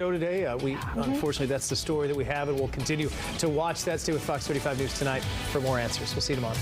Today, unfortunately, that's the story that we have, and we'll continue to watch that. Stay with Fox 35 News tonight for more answers. We'll see you tomorrow.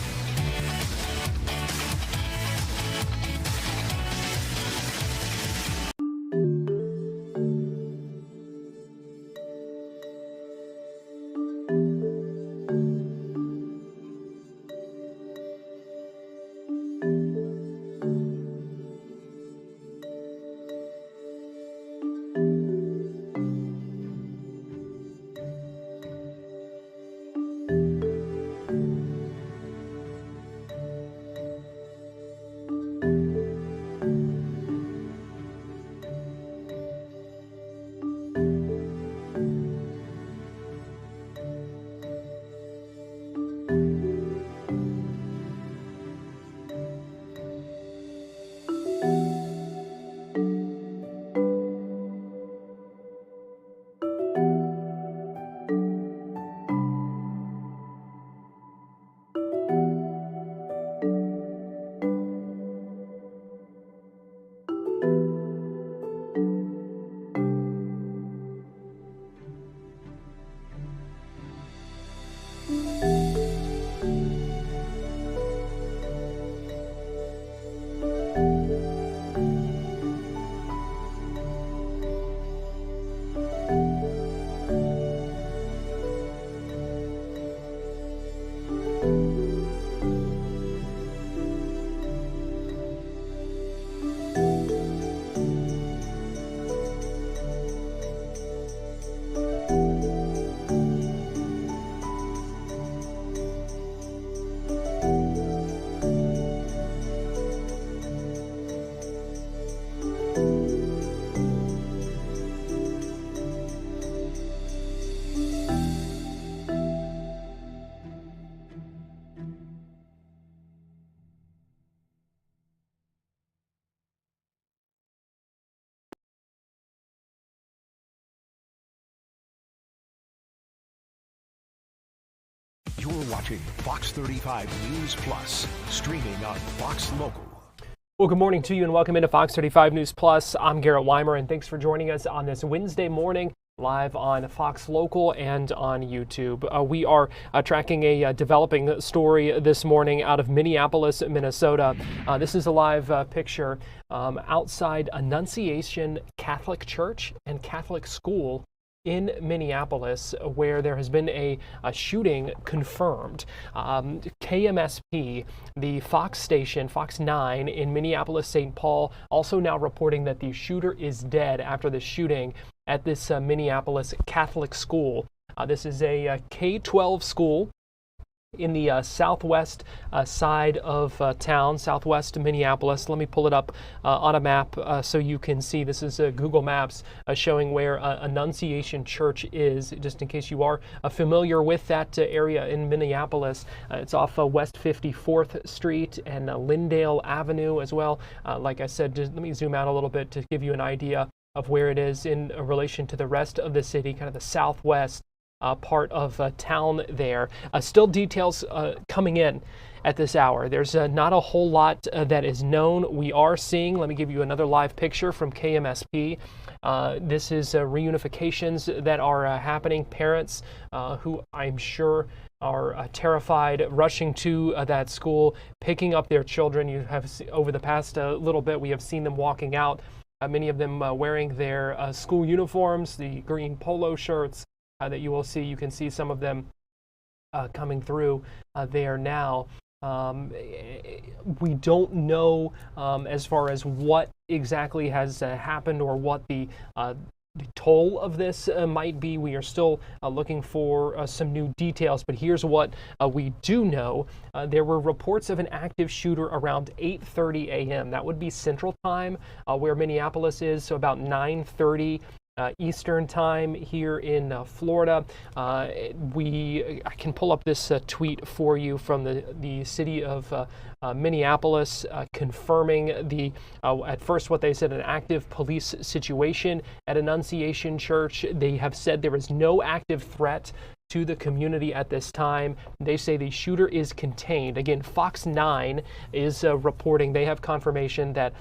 You're watching Fox 35 News Plus, streaming on Fox Local. Well, good morning to you and welcome into Fox 35 News Plus. I'm Garrett Weimer, and thanks for joining us on this Wednesday morning live on Fox Local and on YouTube. We are tracking a developing story this morning out of Minneapolis, Minnesota. This is a live picture outside Annunciation Catholic Church and Catholic School in Minneapolis, where there has been a shooting confirmed. KMSP, the Fox station, Fox 9 in Minneapolis, St. Paul, also now reporting that the shooter is dead after the shooting at this Minneapolis Catholic school. This is a K-12 school in the southwest side of town, southwest Minneapolis. Let me pull it up on a map so you can see. This is Google Maps showing where Annunciation Church is, just in case you are familiar with that area in Minneapolis. It's off West 54th Street and Lyndale Avenue as well. Like I said, just let me zoom out a little bit to give you an idea of where it is in relation to the rest of the city, kind of the southwest part of town there. Still details coming in at this hour. There's not a whole lot that is known. We are seeing, let me give you another live picture from KMSP. This is reunifications that are happening. Parents who I'm sure are terrified, rushing to that school, picking up their children. You have, over the past little bit, we have seen them walking out, many of them wearing their school uniforms, the green polo shirts, that you will see. You can see some of them coming through there now. We don't know as far as what exactly has happened or what the toll of this might be. We are still looking for some new details, but here's what we do know. There were reports of an active shooter around 8:30 a.m. That would be Central Time, where Minneapolis is, so about 9:30 Eastern Time here in Florida. I can pull up this tweet for you from the city of Minneapolis, confirming at first what they said, an active police situation at Annunciation Church. They have said there is no active threat to the community at this time. They say the shooter is contained. Again, Fox 9 is reporting. They have confirmation that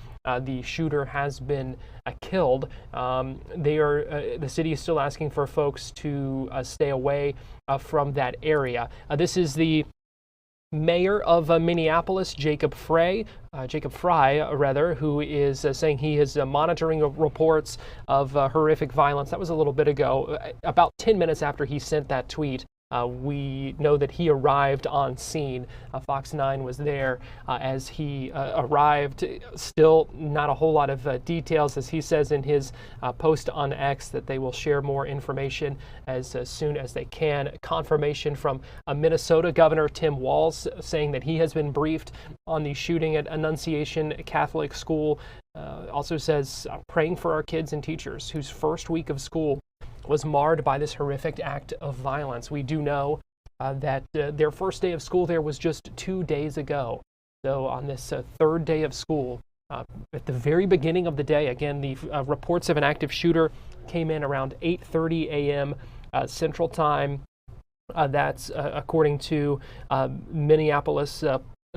the shooter has been killed. The city is still asking for folks to stay away from that area. This is the Mayor of Minneapolis, Jacob Frey, who is saying he is monitoring monitoring reports of horrific violence. That was a little bit ago, about 10 minutes after he sent that tweet. We know that he arrived on scene. Fox 9 was there as he arrived. Still not a whole lot of details, as he says in his post on X, that they will share more information as soon as they can. Confirmation from Minnesota Governor Tim Walz saying that he has been briefed on the shooting at Annunciation Catholic School. Also says, praying for our kids and teachers whose first week of school was marred by this horrific act of violence. We do know that their first day of school there was just 2 days ago. So on this third day of school, at the very beginning of the day, again, the reports of an active shooter came in around 8:30 a.m. Central Time. That's according to Minneapolis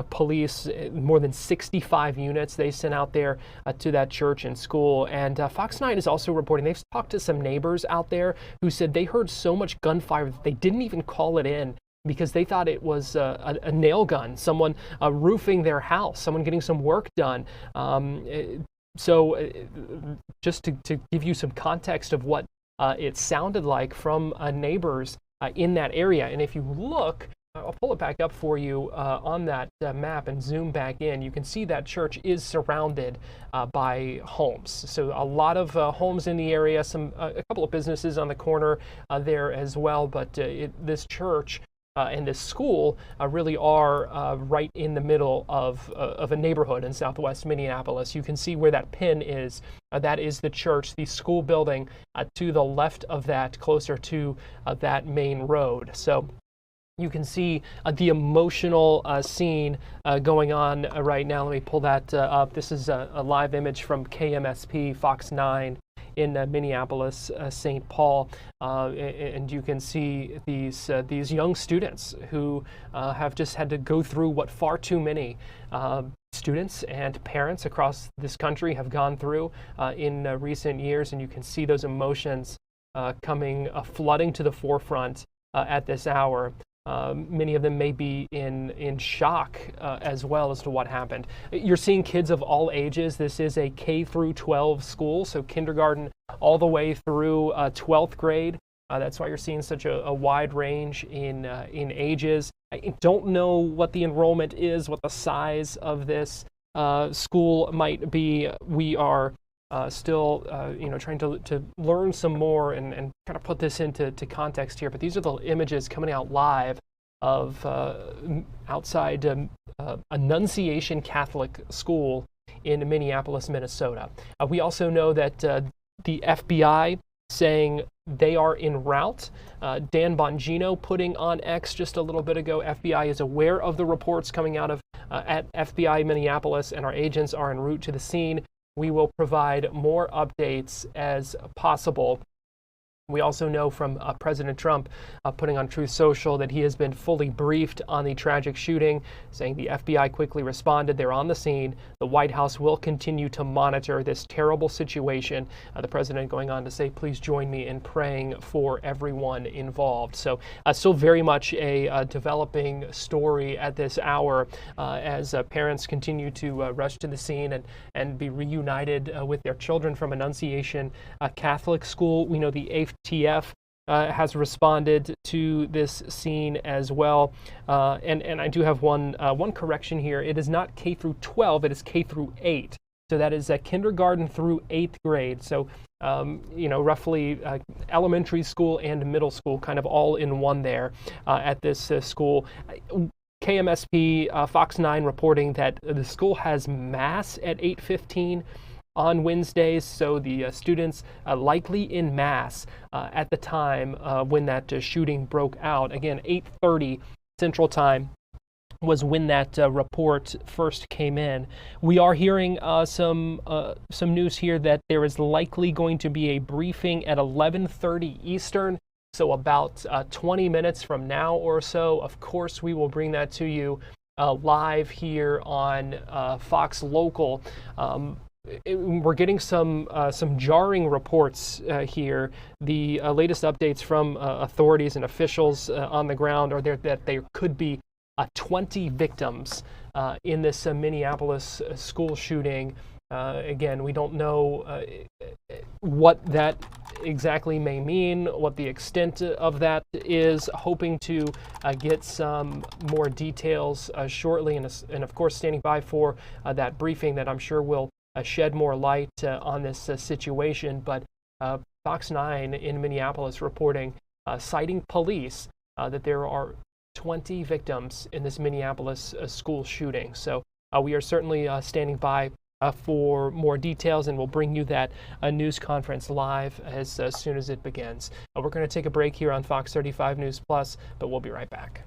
police. More than 65 units they sent out there to that church and school. And Fox 9 is also reporting, they've talked to some neighbors out there who said they heard so much gunfire that they didn't even call it in because they thought it was a nail gun, someone roofing their house, someone getting some work done. So just to give you some context of what it sounded like from neighbors in that area. And if you look, I'll pull it back up for you on that map and zoom back in. You can see that church is surrounded by homes. So a lot of homes in the area, a couple of businesses on the corner there as well. But this church and this school really are right in the middle of a neighborhood in southwest Minneapolis. You can see where that pin is. That is the church, the school building to the left of that, closer to that main road. So you can see the emotional scene going on right now. Let me pull that up. This is a live image from KMSP Fox 9 in Minneapolis, St. Paul, and you can see these young students who have just had to go through what far too many students and parents across this country have gone through in recent years, and you can see those emotions coming flooding to the forefront at this hour. Many of them may be in shock as well as to what happened. You're seeing kids of all ages. This is a K through 12 school, so kindergarten all the way through 12th grade. That's why you're seeing such a wide range in ages. I don't know what the enrollment is, what the size of this school might be. We are still trying to learn some more and kind of put this into context here. But these are the images coming out live of outside Annunciation Catholic School in Minneapolis, Minnesota. We also know that the FBI saying they are en route. Dan Bongino putting on X just a little bit ago, FBI is aware of the reports coming out of at FBI Minneapolis, and our agents are en route to the scene. We will provide more updates as possible. We also know from President Trump putting on Truth Social that he has been fully briefed on the tragic shooting, saying the FBI quickly responded. They're on the scene. The White House will continue to monitor this terrible situation. The president going on to say, please join me in praying for everyone involved. So still very much a developing story at this hour as parents continue to rush to the scene and be reunited with their children from Annunciation Catholic School. We know the ATF has responded to this scene as well. And I do have one correction here. It is not K through 12, it is K through 8. So that is kindergarten through 8th grade. So, roughly elementary school and middle school kind of all in one there at this school. KMSP Fox 9 reporting that the school has mass at 8:15 on Wednesdays, so the students likely in mass at the time when that shooting broke out. Again, 8:30 Central Time was when that report first came in. We are hearing some news here that there is likely going to be a briefing at 11:30 Eastern So about 20 minutes from now or so, of course, we will bring that to you live here on Fox Local. We're getting some jarring reports here. The latest updates from authorities and officials on the ground are that there could be 20 victims in this Minneapolis school shooting. Again, we don't know what that exactly may mean, what the extent of that is. Hoping to get some more details shortly, and of course standing by for that briefing that I'm sure will shed more light on this situation. But Fox 9 in Minneapolis reporting, citing police, that there are 20 victims in this Minneapolis school shooting. So we are certainly standing by for more details, and we'll bring you that news conference live as soon as it begins. We're going to take a break here on Fox 35 News Plus, but we'll be right back.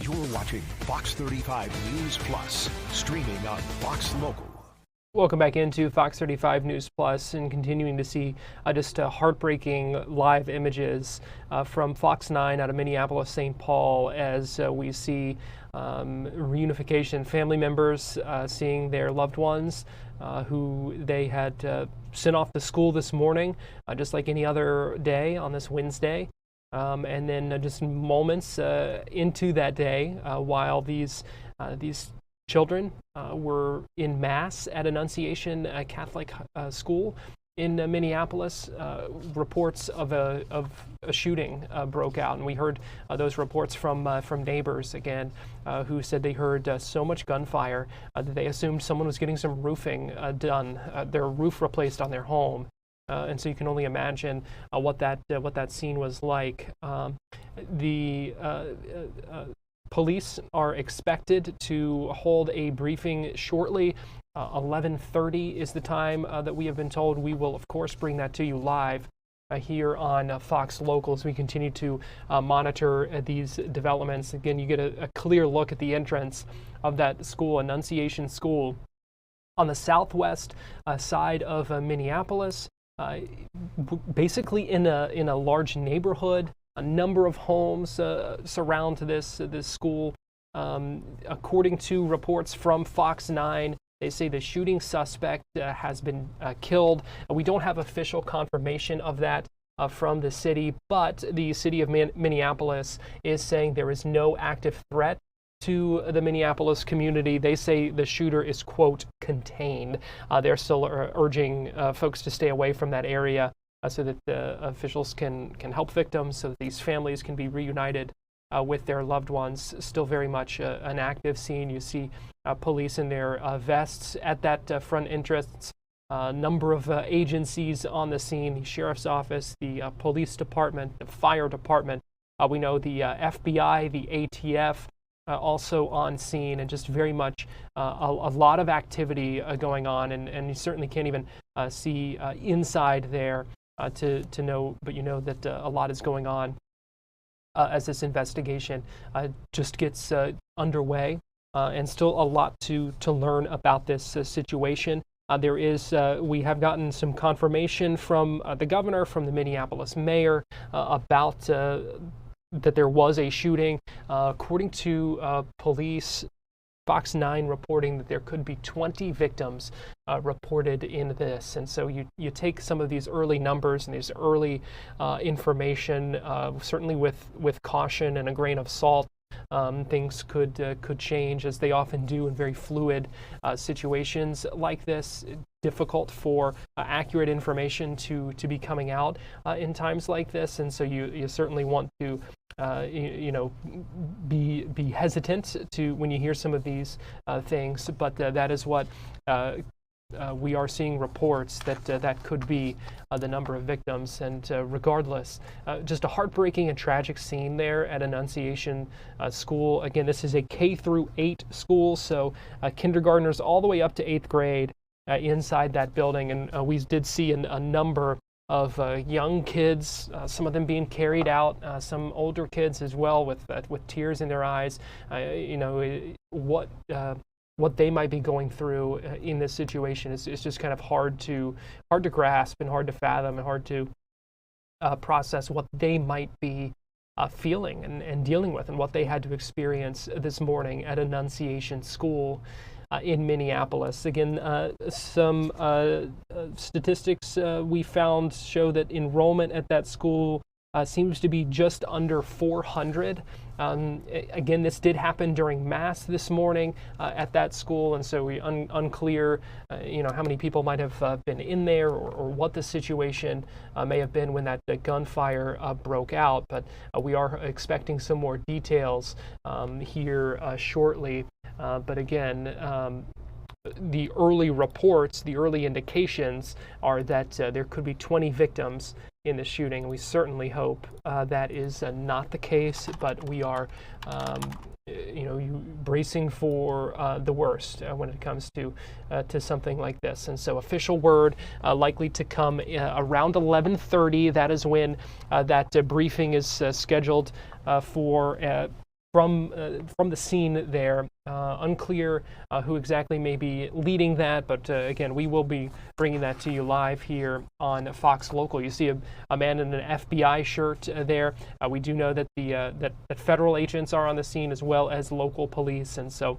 You're watching Fox 35 News Plus, streaming on Fox Local. Welcome back into Fox 35 News Plus, and continuing to see just heartbreaking live images from Fox 9 out of Minneapolis, St. Paul, as we see reunification family members seeing their loved ones who they had sent off to school this morning, just like any other day on this Wednesday. And then just moments into that day, while these children were in Mass at Annunciation Catholic School in Minneapolis, reports of a shooting broke out, and we heard those reports from neighbors again, who said they heard so much gunfire that they assumed someone was getting some roofing done, their roof replaced on their home. And so you can only imagine what that scene was like. The police are expected to hold a briefing shortly. 11:30 is the time that we have been told. We will, of course, bring that to you live here on Fox Local as we continue to monitor these developments. Again, you get a clear look at the entrance of that school, Annunciation School, on the southwest side of Minneapolis. Basically in a large neighborhood. A number of homes surround this school. According to reports from Fox 9, they say the shooting suspect has been killed. We don't have official confirmation of that, from the city, but the city of Minneapolis is saying there is no active threat to the Minneapolis community. They say the shooter is, quote, contained. They're still urging folks to stay away from that area so that the officials can help victims, so that these families can be reunited with their loved ones. Still very much an active scene. You see police in their vests at that front entrance. A number of agencies on the scene, the sheriff's office, the police department, the fire department. We know the FBI, the ATF, also on scene, and just very much a lot of activity going on, and you certainly can't even see inside there to know, but you know that a lot is going on as this investigation just gets underway, and still a lot to learn about this situation. We have gotten some confirmation from the governor, from the Minneapolis mayor, about that there was a shooting. According to police, Fox 9 reporting that there could be 20 victims reported in this. And so you take some of these early numbers and these early information, certainly with caution and a grain of salt. Things could change, as they often do in very fluid situations like this. Difficult for accurate information to be coming out in times like this, and so you certainly want to be hesitant to when you hear some of these things. But that is what we are seeing reports that could be the number of victims. And regardless, just a heartbreaking and tragic scene there at Annunciation School. Again, this is a K-8 school, so kindergartners all the way up to 8th grade inside that building. And we did see a number of young kids, some of them being carried out, some older kids as well with tears in their eyes. What they might be going through in this situation is just kind of hard to grasp and hard to fathom and hard to process what they might be feeling and dealing with, and what they had to experience this morning at Annunciation School in Minneapolis. Again, some statistics we found show that enrollment at that school seems to be just under 400. Again, this did happen during Mass this morning at that school, and so we unclear, how many people might have been in there, or what the situation may have been when that gunfire broke out. But we are expecting some more details here shortly. But again, the early reports, the early indications are that there could be 20 victims in the shooting. We certainly hope that is not the case, but we are, bracing for the worst when it comes to something like this. And so, official word likely to come around 11:30. That is when that briefing is scheduled for. From the scene there. Unclear who exactly may be leading that, but again, we will be bringing that to you live here on Fox Local. You see a man in an FBI shirt there. We do know that that federal agents are on the scene, as well as local police, and so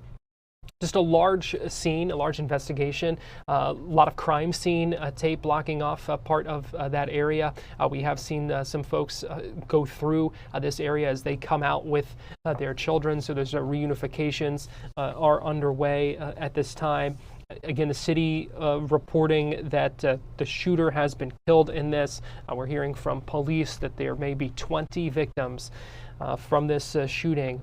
just a large scene, a large investigation, a lot of crime scene tape blocking off part of that area. We have seen some folks go through this area as they come out with their children. So there's reunifications are underway at this time. Again, the city reporting that the shooter has been killed in this. We're hearing from police that there may be 20 victims from this shooting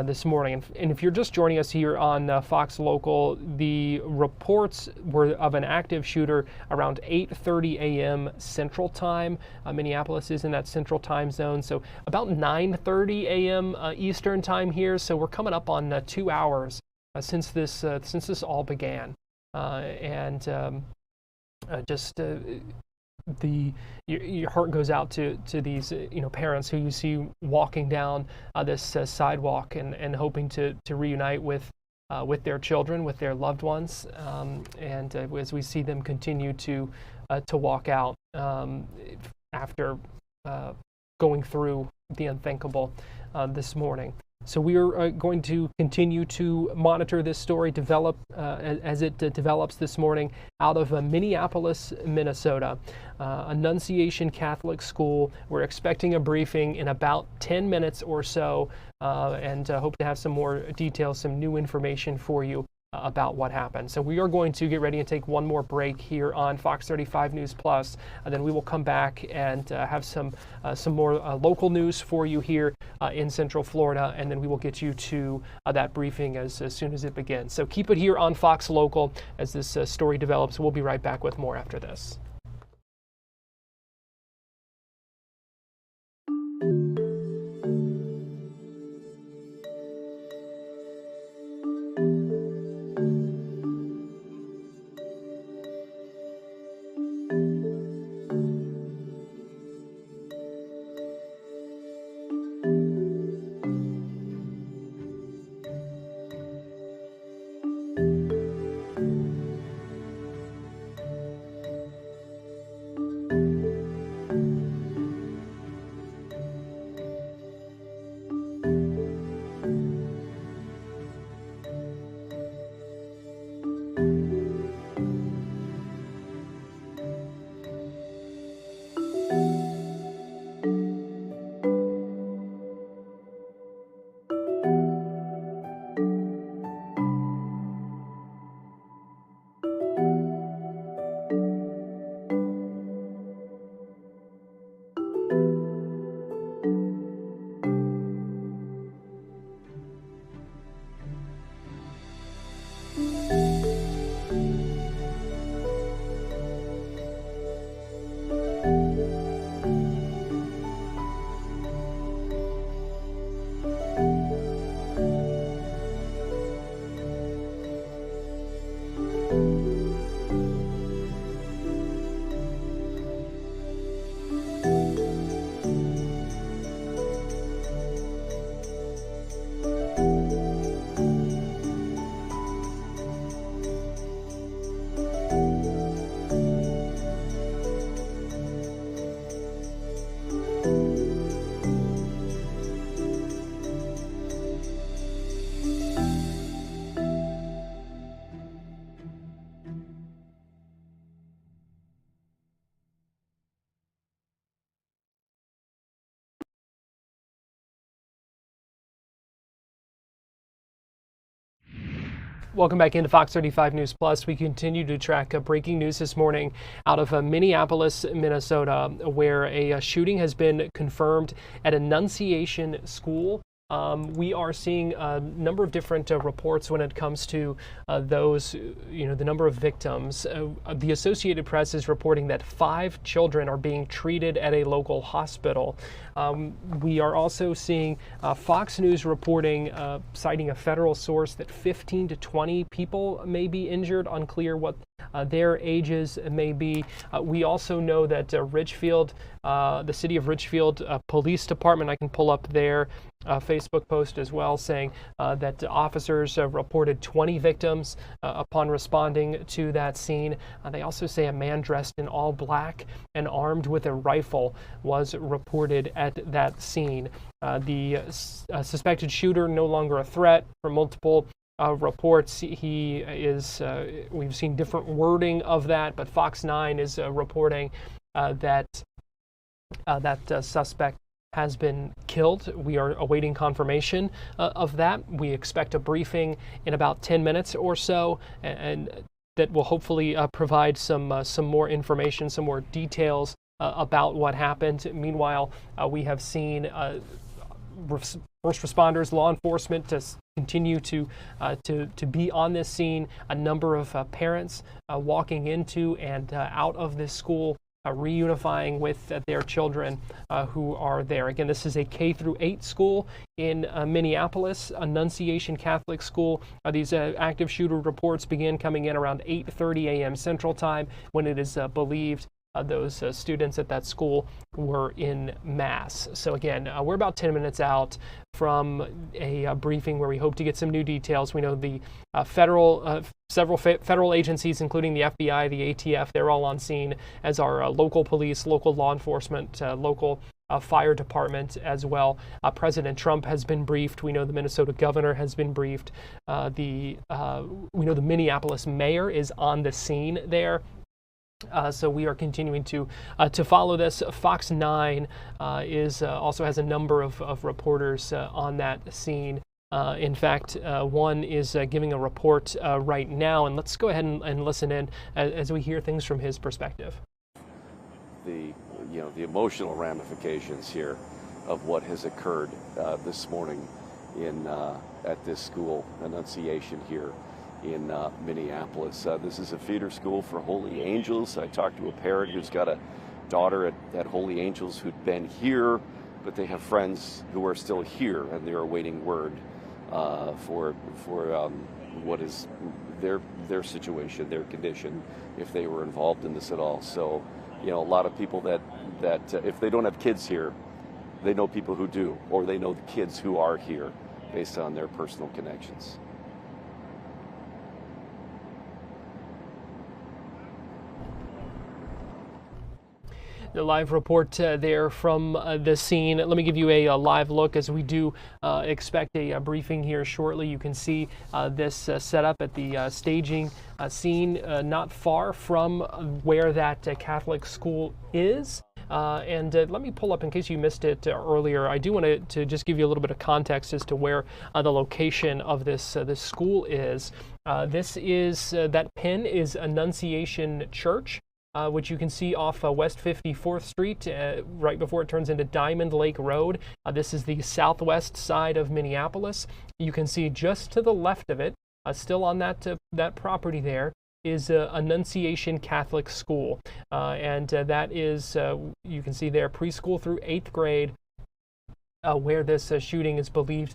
this morning. And if you're just joining us here on Fox Local, the reports were of an active shooter around 8:30 a.m. Central Time. Minneapolis is in that Central Time zone, so about 9:30 a.m. Eastern Time here. So we're coming up on 2 hours since this all began, your heart goes out to these parents who you see walking down this sidewalk and hoping to reunite with their children, with their loved ones, and as we see them continue to walk out after going through the unthinkable this morning. So we are going to continue to monitor this story as it develops this morning out of Minneapolis, Minnesota. Annunciation Catholic School. We're expecting a briefing in about 10 minutes or so, and hope to have some more details, some new information for you about what happened. So we are going to get ready and take one more break here on Fox 35 News Plus, and then we will come back and have some more local news for you here in Central Florida, and then we will get you to that briefing as soon as it begins. So keep it here on Fox Local as this story develops. We'll be right back with more after this. Welcome back into Fox 35 News Plus. We continue to track breaking news this morning out of Minneapolis, Minnesota, where a shooting has been confirmed at Annunciation School. We are seeing a number of different reports when it comes to those, the number of victims. The Associated Press is reporting that 5 children are being treated at a local hospital. We are also seeing Fox News reporting, citing a federal source, that 15 to 20 people may be injured. Unclear what their ages may be. We also know that Ridgefield, the city of Ridgefield Police Department, I can pull up their Facebook post as well, saying that officers reported 20 victims upon responding to that scene. They also say a man dressed in all black and armed with a rifle was reported at that scene. The suspected shooter no longer a threat. For multiple reports, he is, we've seen different wording of that, but Fox 9 is reporting that suspect has been killed. We are awaiting confirmation of that. We expect a briefing in about 10 minutes or so, and that will hopefully provide some more information, some more details about what happened. Meanwhile, we have seen first responders, law enforcement to continue to be on this scene. A number of parents walking into and out of this school, reunifying with their children who are there. Again, this is a K-8 school in Minneapolis, Annunciation Catholic School. These active shooter reports began coming in around 8:30 a.m. Central Time, when it is believed those students at that school were in mass. So again, we're about 10 minutes out from a briefing where we hope to get some new details. We know the several federal agencies, including the FBI, the ATF, they're all on scene, as are local police, local law enforcement, local fire department as well. President Trump has been briefed. We know the Minnesota governor has been briefed. We know the Minneapolis mayor is on the scene there. So we are continuing to follow this. Fox 9 also has a number of reporters on that scene. In fact, one is giving a report right now, and let's go ahead and listen in as we hear things from his perspective. The emotional ramifications here of what has occurred this morning at this school, Annunciation here in Minneapolis. This is a feeder school for Holy Angels. I talked to a parent who's got a daughter at Holy Angels who'd been here, but they have friends who are still here, and they're awaiting word for what is their situation, their condition, if they were involved in this at all. So, a lot of people that if they don't have kids here, they know people who do, or they know the kids who are here based on their personal connections. The live report there from the scene. Let me give you a live look as we do expect a briefing here shortly. You can see this set up at the staging scene not far from where that Catholic school is. And let me pull up, in case you missed it earlier, I do want to just give you a little bit of context as to where the location of this school is. That pin is Annunciation Church, which you can see off West 54th Street, right before it turns into Diamond Lake Road. This is the southwest side of Minneapolis. You can see just to the left of it, still on that property there, is Annunciation Catholic School. And that is, you can see there, preschool through 8th grade, where this shooting is believed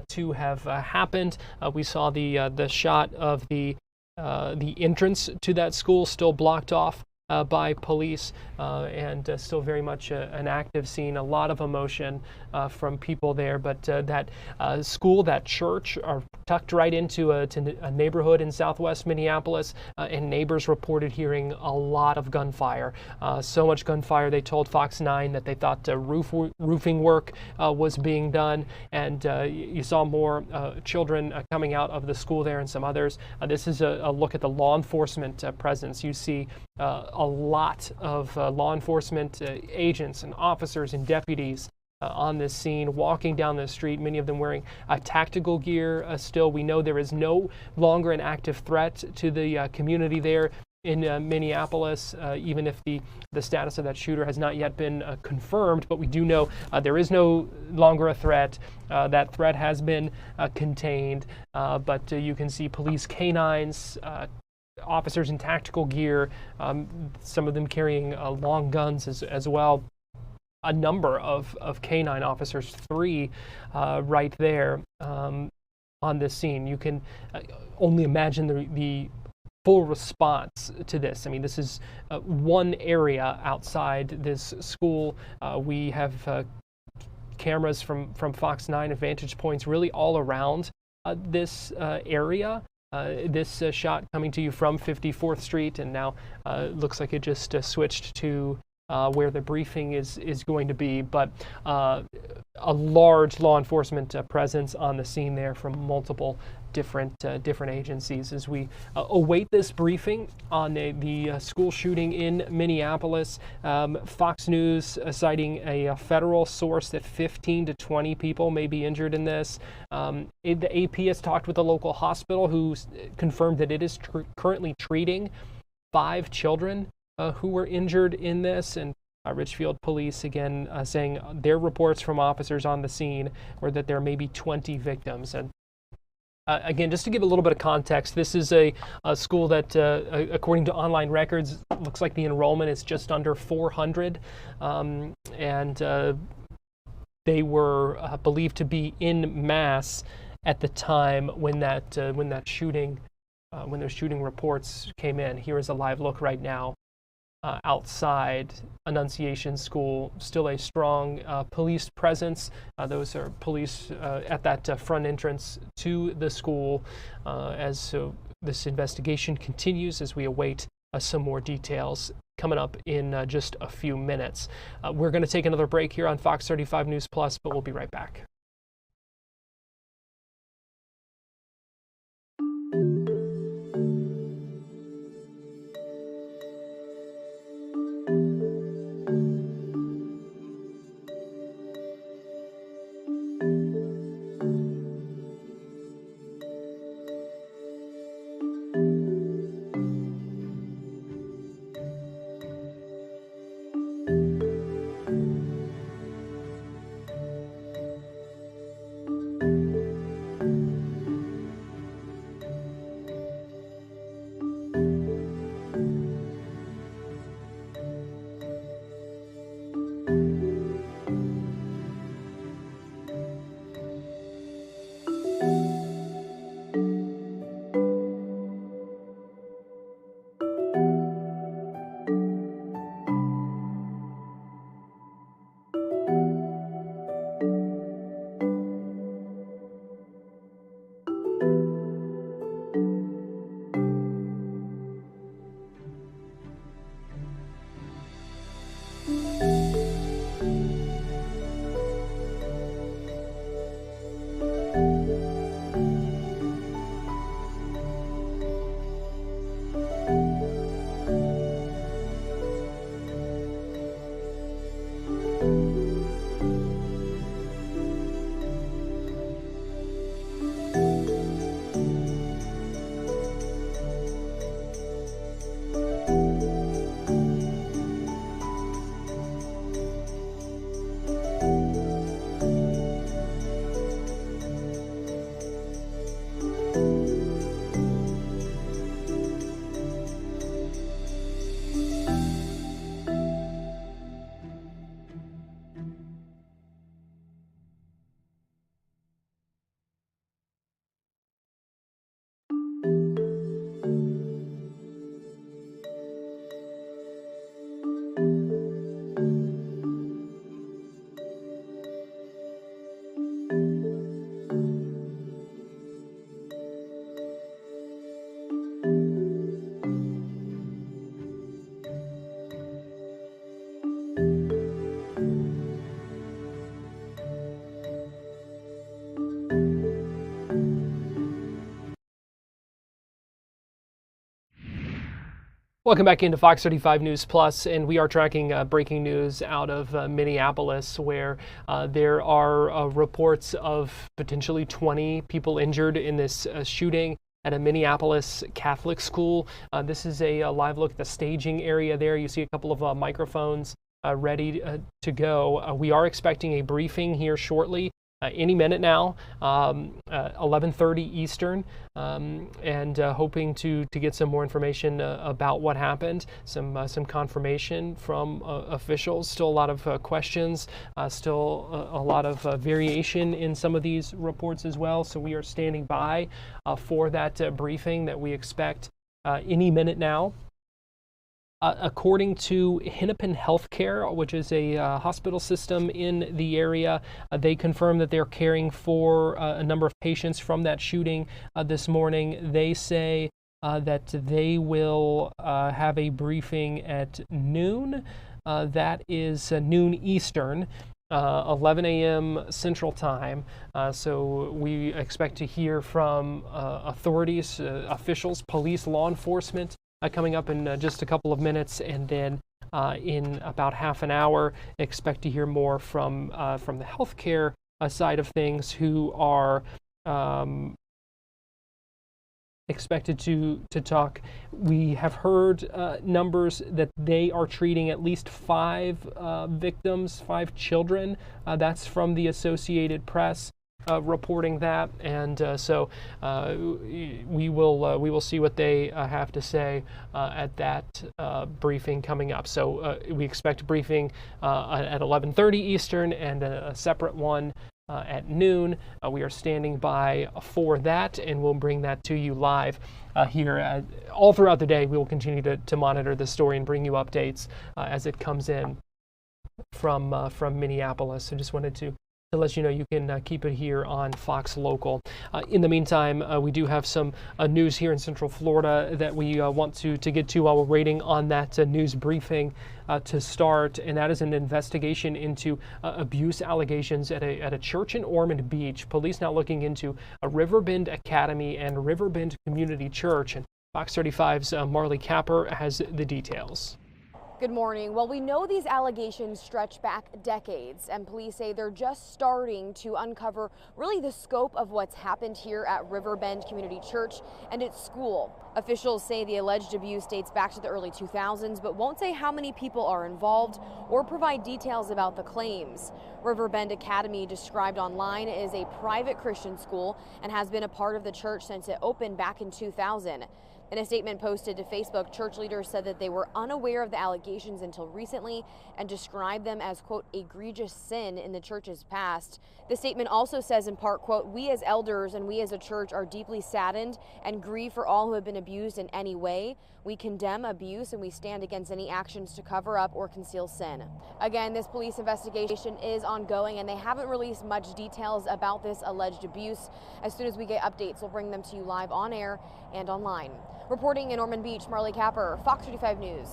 to have happened. We saw the shot of the entrance to that school still blocked off by police, and still very much an active scene. A lot of emotion from people there, but that school, that church, are tucked right into a neighborhood in southwest Minneapolis, and neighbors reported hearing a lot of gunfire. So much gunfire, they told Fox 9 that they thought roofing work was being done, and you saw more children coming out of the school there and some others. This is a look at the law enforcement presence. You see a lot of law enforcement agents and officers and deputies on this scene, walking down the street, many of them wearing tactical gear still. We know there is no longer an active threat to the community there in Minneapolis, even if the status of that shooter has not yet been confirmed. But we do know there is no longer a threat. That threat has been contained, but you can see police canines, officers in tactical gear, some of them carrying long guns as well. A number of canine officers, 3 right there on this scene. You can only imagine the full response to this. I mean, this is one area outside this school. We have cameras from Fox 9 at vantage points really all around this area. This shot coming to you from 54th Street, and now looks like it just switched to where the briefing is going to be. But a large law enforcement presence on the scene there from multiple different agencies as we await this briefing on the school shooting in Minneapolis. Fox News citing a federal source that 15 to 20 people may be injured in this. The AP has talked with a local hospital who confirmed that it is currently treating 5 children who were injured in this. And Richfield police again saying their reports from officers on the scene were that there may be 20 victims. And again, just to give a little bit of context, this is a school that, according to online records, looks like the enrollment is just under 400, and they were believed to be in mass at the time when those shooting reports came in. Here is a live look right now. Outside Annunciation School, still a strong police presence. Those are police at that front entrance to the school as this investigation continues as we await some more details coming up in just a few minutes. We're going to take another break here on Fox 35 News Plus, but we'll be right back. Welcome back into Fox 35 News Plus, and we are tracking breaking news out of Minneapolis, where there are reports of potentially 20 people injured in this shooting at a Minneapolis Catholic school. This is a live look at the staging area there. You see a couple of microphones ready to go. We are expecting a briefing here shortly. Any minute now, 11:30 Eastern, and hoping to get some more information about what happened, some confirmation from officials. Still a lot of questions, still a lot of variation in some of these reports as well. So we are standing by for that briefing that we expect any minute now. According to Hennepin Healthcare, which is a hospital system in the area, they confirm that they're caring for a number of patients from that shooting this morning. They say that they will have a briefing at noon. That is noon Eastern. 11 a.m. Central Time. So we expect to hear from authorities, officials, police, law enforcement, coming up in just a couple of minutes, and then in about half an hour, expect to hear more from the healthcare side of things, who are expected to talk. We have heard numbers that they are treating at least 5 victims, 5 children. That's from the Associated Press. Reporting that, and so we will see what they have to say at that briefing coming up. So we expect a briefing at 11:30 Eastern, and a separate one at noon. We are standing by for that, and we'll bring that to you live here all throughout the day. We will continue to monitor the story and bring you updates as it comes in from Minneapolis. So just wanted to to let you know, you can keep it here on Fox Local. In the meantime, we do have some news here in Central Florida that we want to get to while we're waiting on that news briefing to start, and that is an investigation into abuse allegations at a church in Ormond Beach. Police now looking into a Riverbend Academy and Riverbend Community Church, and Fox 35's Marley Capper has the details. Good morning. Well, we know these allegations stretch back decades, and police say they're just starting to uncover really the scope of what's happened here at Riverbend Community Church and its school. Officials say the alleged abuse dates back to the early 2000s, but won't say how many people are involved or provide details about the claims. Riverbend Academy, described online, is a private Christian school and has been a part of the church since it opened back in 2000. In a statement posted to Facebook, church leaders said that they were unaware of the allegations until recently and described them as, quote, egregious sin in the church's past. The statement also says in part, quote, we as elders and we as a church are deeply saddened and grieve for all who have been abused in any way. We condemn abuse and we stand against any actions to cover up or conceal sin. Again, this police investigation is ongoing and they haven't released much details about this alleged abuse. As soon as we get updates, we'll bring them to you live on air and online. Reporting in Ormond Beach, Marley Capper, Fox 35 News.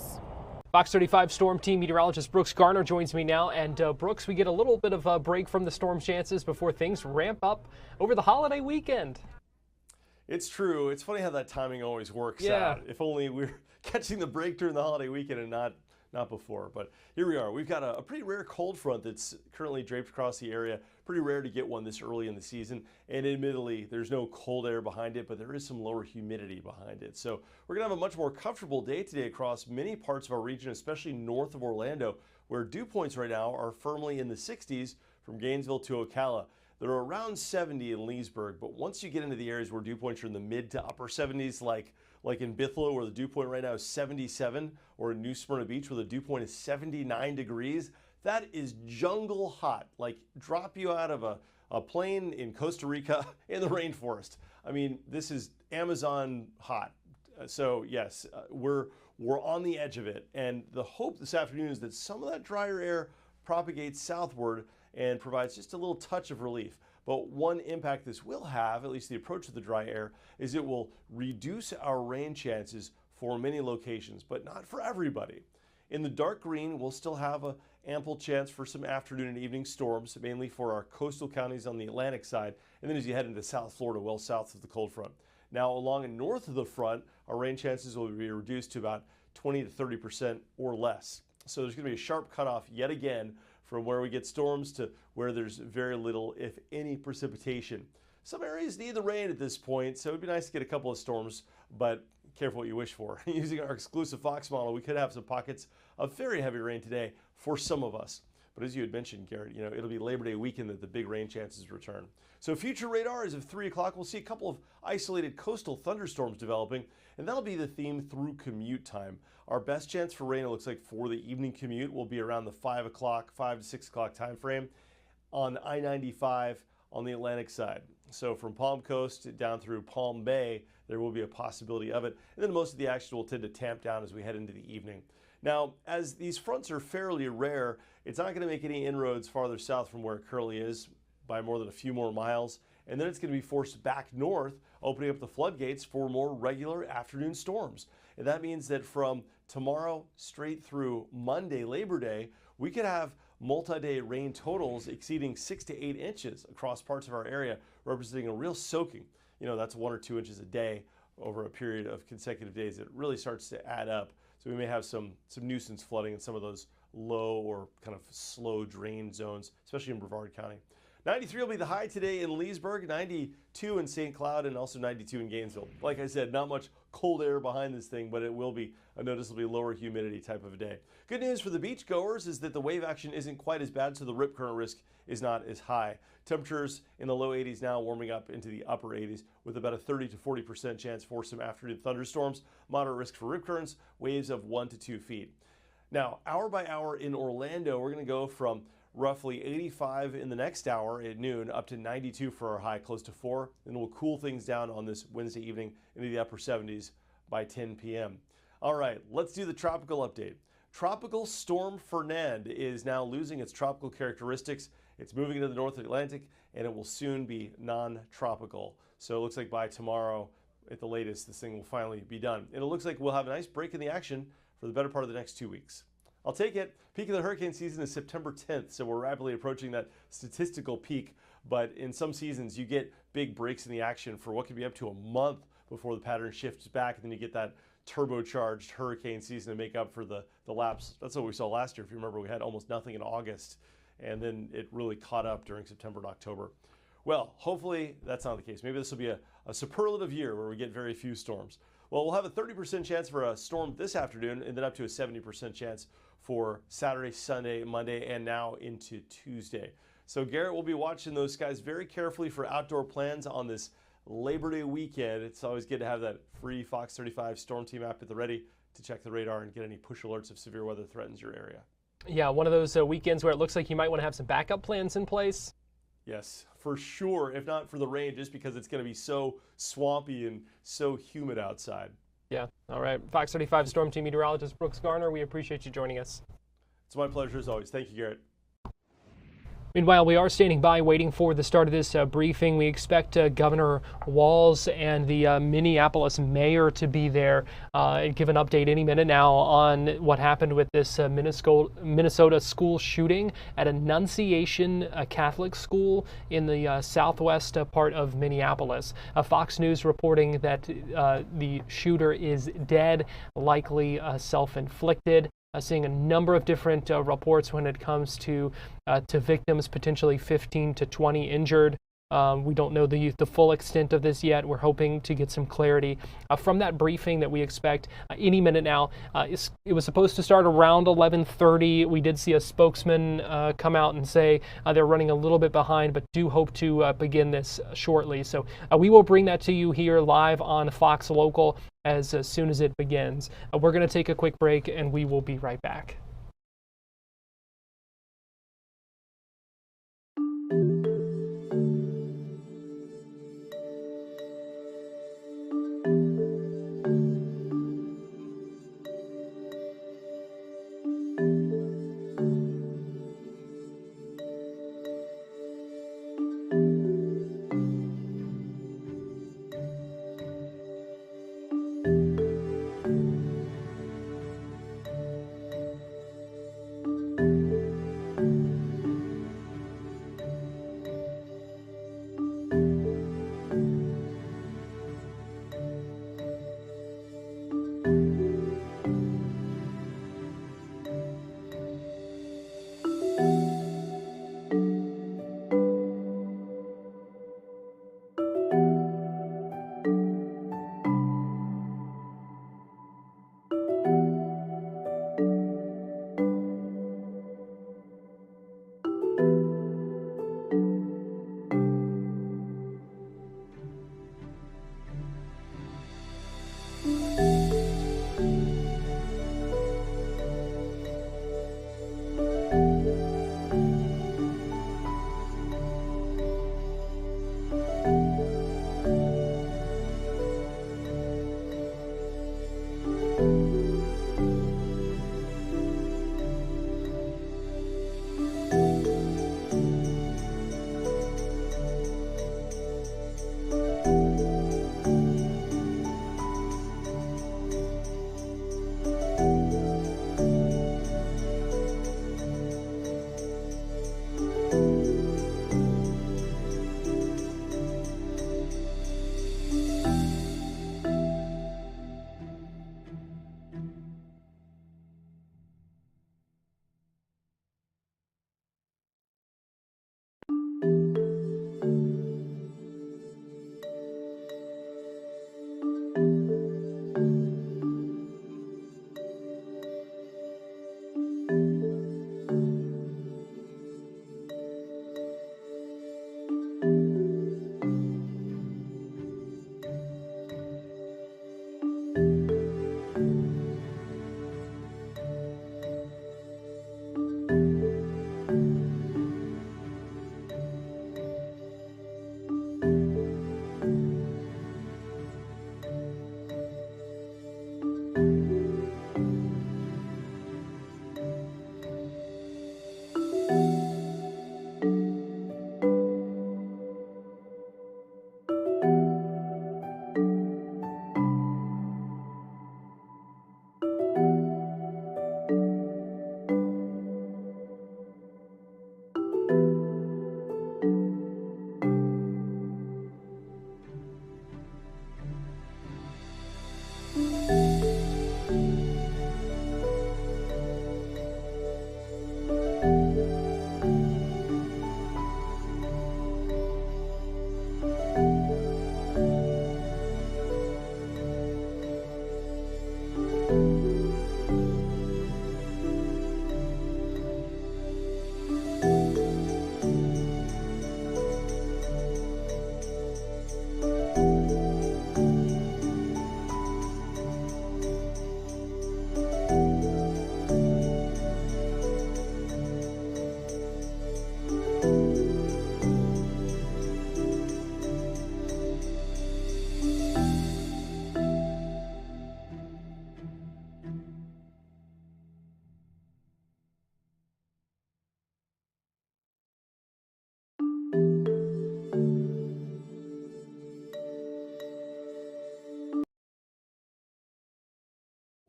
Fox 35 Storm Team meteorologist Brooks Garner joins me now. And Brooks, we get a little bit of a break from the storm chances before things ramp up over the holiday weekend. It's true. It's funny how that timing always works Yeah. out. If only we're catching the break during the holiday weekend and not before. But here we are. We've got a pretty rare cold front that's currently draped across the area. Pretty rare to get one this early in the season. And admittedly, there's no cold air behind it, but there is some lower humidity behind it. So we're going to have a much more comfortable day today across many parts of our region, especially north of Orlando, where dew points right now are firmly in the 60s from Gainesville to Ocala. They're around 70 in Leesburg, but once you get into the areas where dew points are in the mid to upper 70s, like in Bithlo, where the dew point right now is 77, or in New Smyrna Beach, where the dew point is 79 degrees, that is jungle hot. Like, drop you out of a plane in Costa Rica in the rainforest. I mean, this is Amazon hot. So yes, we're on the edge of it. And the hope this afternoon is that some of that drier air propagates southward and provides just a little touch of relief. But one impact this will have, at least the approach to the dry air, is it will reduce our rain chances for many locations, but not for everybody. In the dark green, we'll still have an ample chance for some afternoon and evening storms, mainly for our coastal counties on the Atlantic side, and then as you head into South Florida, well south of the cold front. Now, along and north of the front, our rain chances will be reduced to about 20 to 30% or less. So there's going to be a sharp cutoff yet again from where we get storms to where there's very little, if any, precipitation. Some areas need the rain at this point, so it'd be nice to get a couple of storms, but careful what you wish for. Using our exclusive Fox model, we could have some pockets of very heavy rain today for some of us. But as you had mentioned, Garrett, it'll be Labor Day weekend that the big rain chances return. So future radar is of 3 o'clock. We'll see a couple of isolated coastal thunderstorms developing, and that'll be the theme through commute time. Our best chance for rain, it looks like, for the evening commute will be around the 5 to 6 o'clock time frame on I-95 on the Atlantic side. So from Palm Coast down through Palm Bay, there will be a possibility of it. And then most of the action will tend to tamp down as we head into the evening. Now, as these fronts are fairly rare, it's not going to make any inroads farther south from where it currently is by more than a few more miles. And then it's going to be forced back north, opening up the floodgates for more regular afternoon storms. And that means that from tomorrow straight through Monday, Labor Day, we could have multi-day rain totals exceeding 6 to 8 inches across parts of our area, representing a real soaking. That's 1 or 2 inches a day over a period of consecutive days. It really starts to add up. So we may have some nuisance flooding in some of those low or kind of slow drain zones, especially in Brevard County. 93 will be the high today in Leesburg, 92 in St. Cloud, and also 92 in Gainesville. Like I said, not much cold air behind this thing, but it will be a noticeably lower humidity type of a day. Good news for the beach goers is that the wave action isn't quite as bad, so the rip current risk is not as high. Temperatures in the low 80s now, warming up into the upper 80s with about a 30 to 40% chance for some afternoon thunderstorms. Moderate risk for rip currents, waves of 1 to 2 feet. Now, hour by hour in Orlando, we're going to go from roughly 85 in the next hour at noon up to 92 for our high, close to 4. Then we'll cool things down on this Wednesday evening into the upper 70s by 10 p.m. All right, let's do the tropical update. Tropical Storm Fernand is now losing its tropical characteristics. It's moving into the North Atlantic, and it will soon be non-tropical. So it looks like by tomorrow, at the latest, this thing will finally be done. And it looks like we'll have a nice break in the action for the better part of the next 2 weeks. I'll take it. Peak of the hurricane season is September 10th, so we're rapidly approaching that statistical peak. But in some seasons, you get big breaks in the action for what could be up to a month before the pattern shifts back, and then you get that turbocharged hurricane season to make up for the lapse. That's what we saw last year. If you remember, we had almost nothing in August, and then it really caught up during September and October. Well, hopefully that's not the case. Maybe this will be a superlative year where we get very few storms. Well, we'll have a 30% chance for a storm this afternoon, and then up to a 70% chance for Saturday, Sunday, Monday, and now into Tuesday. So Garrett will be watching those skies very carefully for outdoor plans on this Labor Day weekend. It's always good to have that free Fox 35 Storm Team app at the ready to check the radar and get any push alerts if severe weather threatens your area. Yeah, one of those weekends where it looks like you might want to have some backup plans in place. Yes, for sure, if not for the rain, just because it's going to be so swampy and so humid outside. Yeah, all right. Fox 35 Storm Team meteorologist Brooks Garner, we appreciate you joining us. It's my pleasure as always. Thank you, Garrett. Meanwhile, we are standing by waiting for the start of this briefing. We expect Governor Walz and the Minneapolis Mayor to be there and give an update any minute now on what happened with this Minnesota school shooting at Annunciation Catholic School in the southwest part of Minneapolis. Fox News reporting that the shooter is dead, likely self-inflicted. Seeing a number of different reports when it comes to victims, potentially 15 to 20 injured. We don't know the full extent of this yet. We're hoping to get some clarity from that briefing that we expect any minute now. It was supposed to start around 11:30. We did see a spokesman come out and say they're running a little bit behind, but do hope to begin this shortly. So we will bring that to you here live on Fox Local as soon as it begins. We're going to take a quick break, and we will be right back.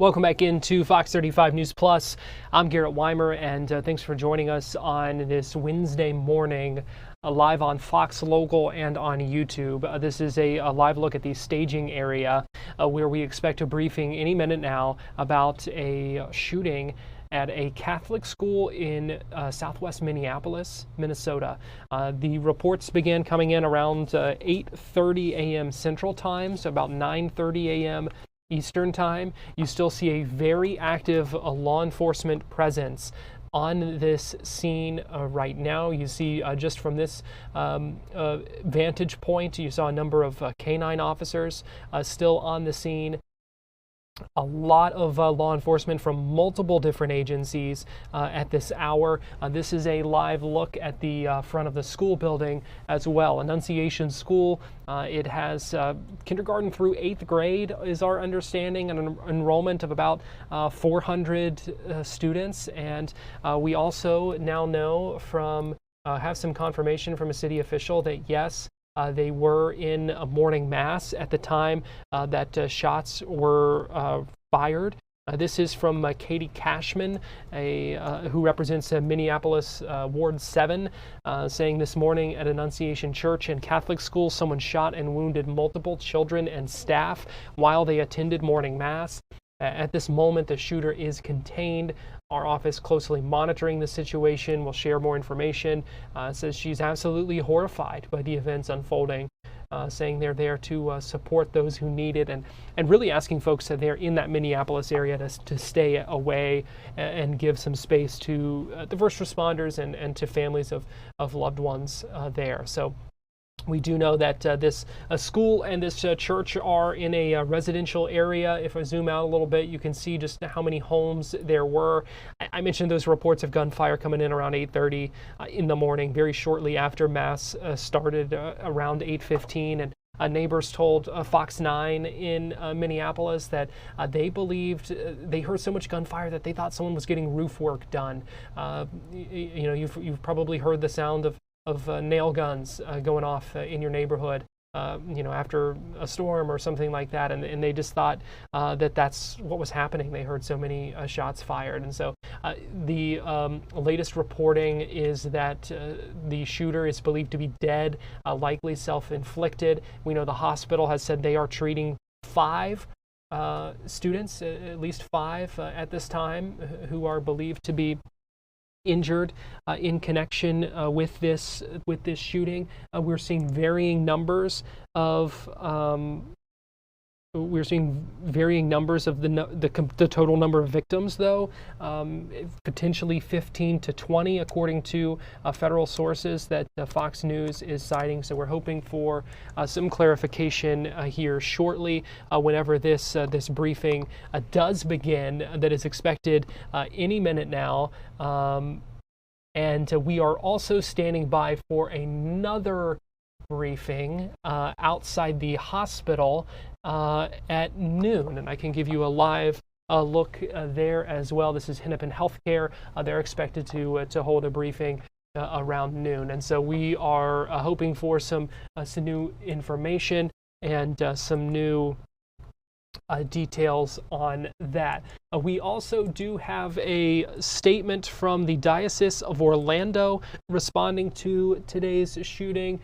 Welcome back into Fox 35 News Plus. I'm Garrett Weimer, and thanks for joining us on this Wednesday morning, live on Fox Local and on YouTube. This is a live look at the staging area where we expect a briefing any minute now about a shooting at a Catholic school in southwest Minneapolis, Minnesota. The reports began coming in around 8:30 a.m. Central Time, so about 9:30 a.m. Eastern Time. You still see a very active law enforcement presence on this scene right now. You see just from this vantage point, you saw a number of canine officers still on the scene. A lot of law enforcement from multiple different agencies at this hour. This is a live look at the front of the school building as well. Annunciation School, it has kindergarten through 8th grade is our understanding, an enrollment of about 400 students. And we also now know from, have some confirmation from a city official that yes, they were in a morning mass at the time that shots were fired. This is from Katie Cashman, who represents Minneapolis Ward 7, saying this morning at Annunciation Church and Catholic School, someone shot and wounded multiple children and staff while they attended morning mass. At this moment, the shooter is contained. Our office closely monitoring the situation. We'll share more information. Says she's absolutely horrified by the events unfolding, saying they're there to support those who need it, and really asking folks that they're in that Minneapolis area to stay away and give some space to the first responders and to families of loved ones there. So we do know that this school and this church are in a residential area. If I zoom out a little bit, you can see just how many homes there were. I mentioned those reports of gunfire coming in around 8:30 in the morning, very shortly after Mass started around 8:15. And neighbors told Fox 9 in Minneapolis that they believed they heard so much gunfire that they thought someone was getting roof work done. You've probably heard the sound of nail guns going off in your neighborhood, after a storm or something like that. And they just thought that that's what was happening. They heard so many shots fired. And so the latest reporting is that the shooter is believed to be dead, likely self-inflicted. We know the hospital has said they are treating 5 students, at least 5 at this time, who are believed to be injured in connection with this shooting. We're seeing varying numbers of the total number of victims, though, potentially 15 to 20, according to federal sources that Fox News is citing. So we're hoping for some clarification here shortly, whenever this briefing does begin, that is expected any minute now. And we are also standing by for another briefing outside the hospital at noon, and I can give you a live look there as well. This is Hennepin Healthcare. They're expected to hold a briefing around noon, and so we are hoping for some new information and some new details on that. We also do have a statement from the Diocese of Orlando responding to today's shooting.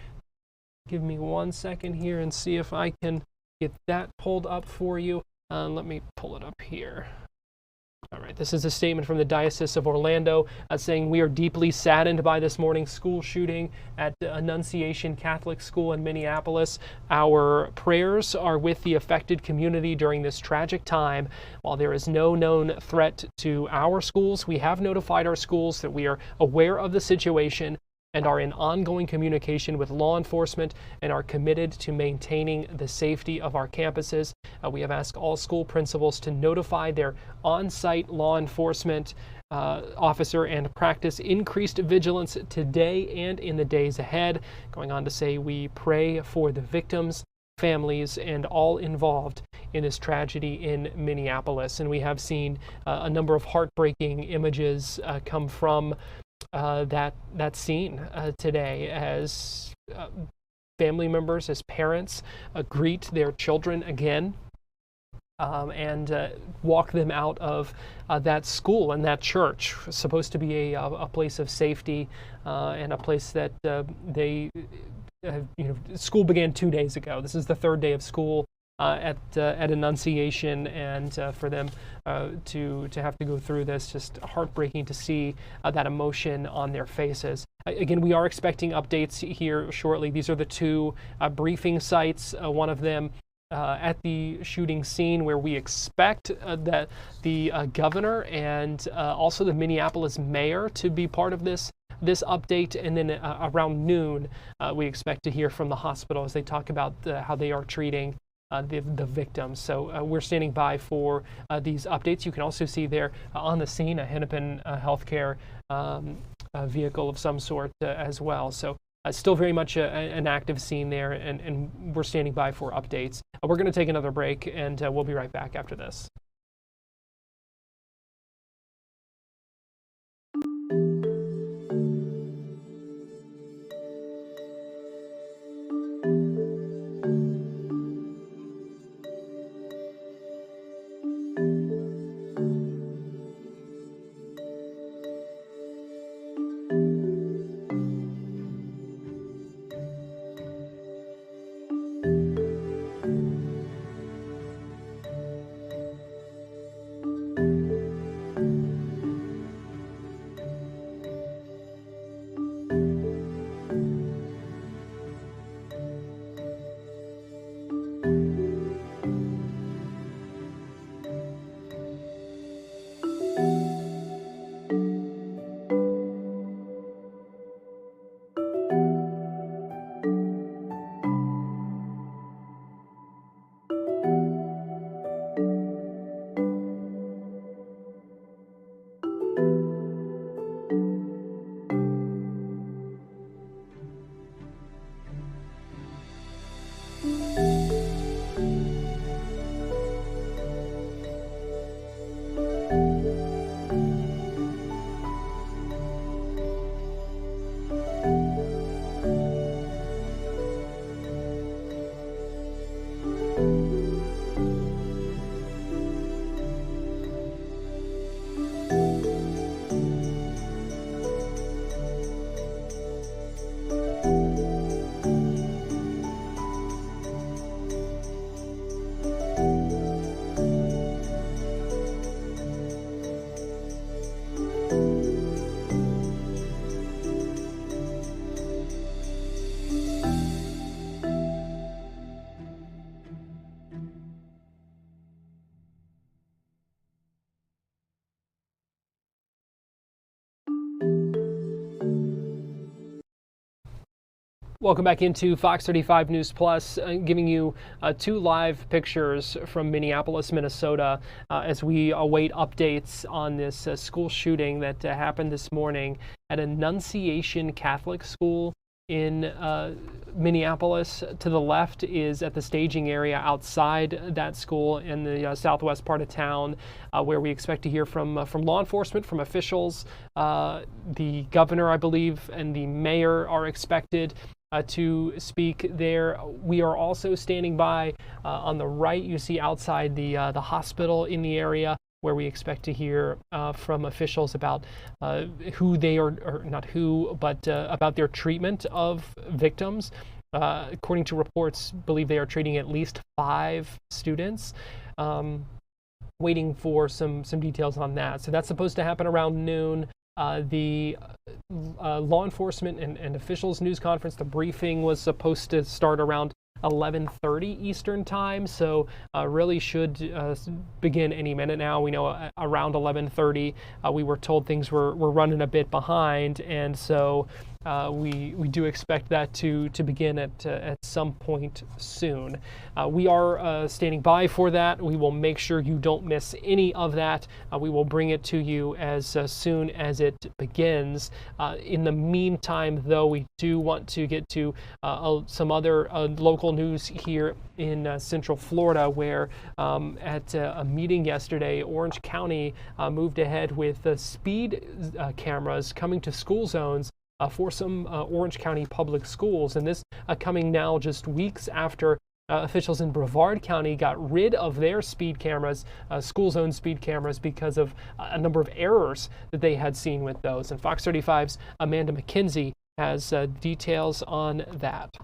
Give me 1 second here and see if I can get that pulled up for you. Let me pull it up here. All right, this is a statement from the Diocese of Orlando saying, "We are deeply saddened by this morning's school shooting at Annunciation Catholic School in Minneapolis. Our prayers are with the affected community during this tragic time. While there is no known threat to our schools, we have notified our schools that we are aware of the situation and are in ongoing communication with law enforcement and are committed to maintaining the safety of our campuses. We have asked all school principals to notify their on-site law enforcement officer and practice increased vigilance today and in the days ahead." Going on to say, "We pray for the victims, families, and all involved in this tragedy in Minneapolis." And we have seen a number of heartbreaking images come from that scene today, as family members, as parents greet their children again and walk them out of that school and that church. It's supposed to be a place of safety and a place that school began 2 days ago. This is the third day of school at Annunciation, and for them to have to go through this, just heartbreaking to see that emotion on their faces. Again, we are expecting updates here shortly. These are the two briefing sites. One of them at the shooting scene, where we expect that the governor and also the Minneapolis Mayor to be part of this update. And then around noon, we expect to hear from the hospital as they talk about how they are treating the victims. So we're standing by for these updates. You can also see there on the scene a Hennepin healthcare vehicle of some sort as well. So still very much an active scene there, and we're standing by for updates. We're going to take another break, and we'll be right back after this. Welcome back into Fox 35 News Plus, giving you two live pictures from Minneapolis, Minnesota, as we await updates on this school shooting that happened this morning at Annunciation Catholic School in Minneapolis. To the left is at the staging area outside that school in the southwest part of town, where we expect to hear from law enforcement, from officials. The governor, I believe, and the mayor are expected to speak there. We are also standing by on the right. You see outside the hospital in the area, where we expect to hear from officials about who they are, or not who, but about their treatment of victims. According to reports, believe they are treating at least 5 students. Waiting for some details on that. So that's supposed to happen around noon. The law enforcement and officials news conference, the briefing was supposed to start around 11:30 Eastern time, so really should begin any minute now. We know around 11:30 we were told things were running a bit behind, and so we do expect that to begin at some point soon. We are standing by for that. We will make sure you don't miss any of that. We will bring it to you as soon as it begins. In the meantime, though, we do want to get to some other local news here in Central Florida, where at a meeting yesterday, Orange County moved ahead with speed cameras coming to school zones for some Orange County public schools. And this coming now just weeks after Officials in Brevard County got rid of their speed cameras, school zone speed cameras, because of a number of errors that they had seen with those. And Fox 35's Amanda McKenzie has details on that.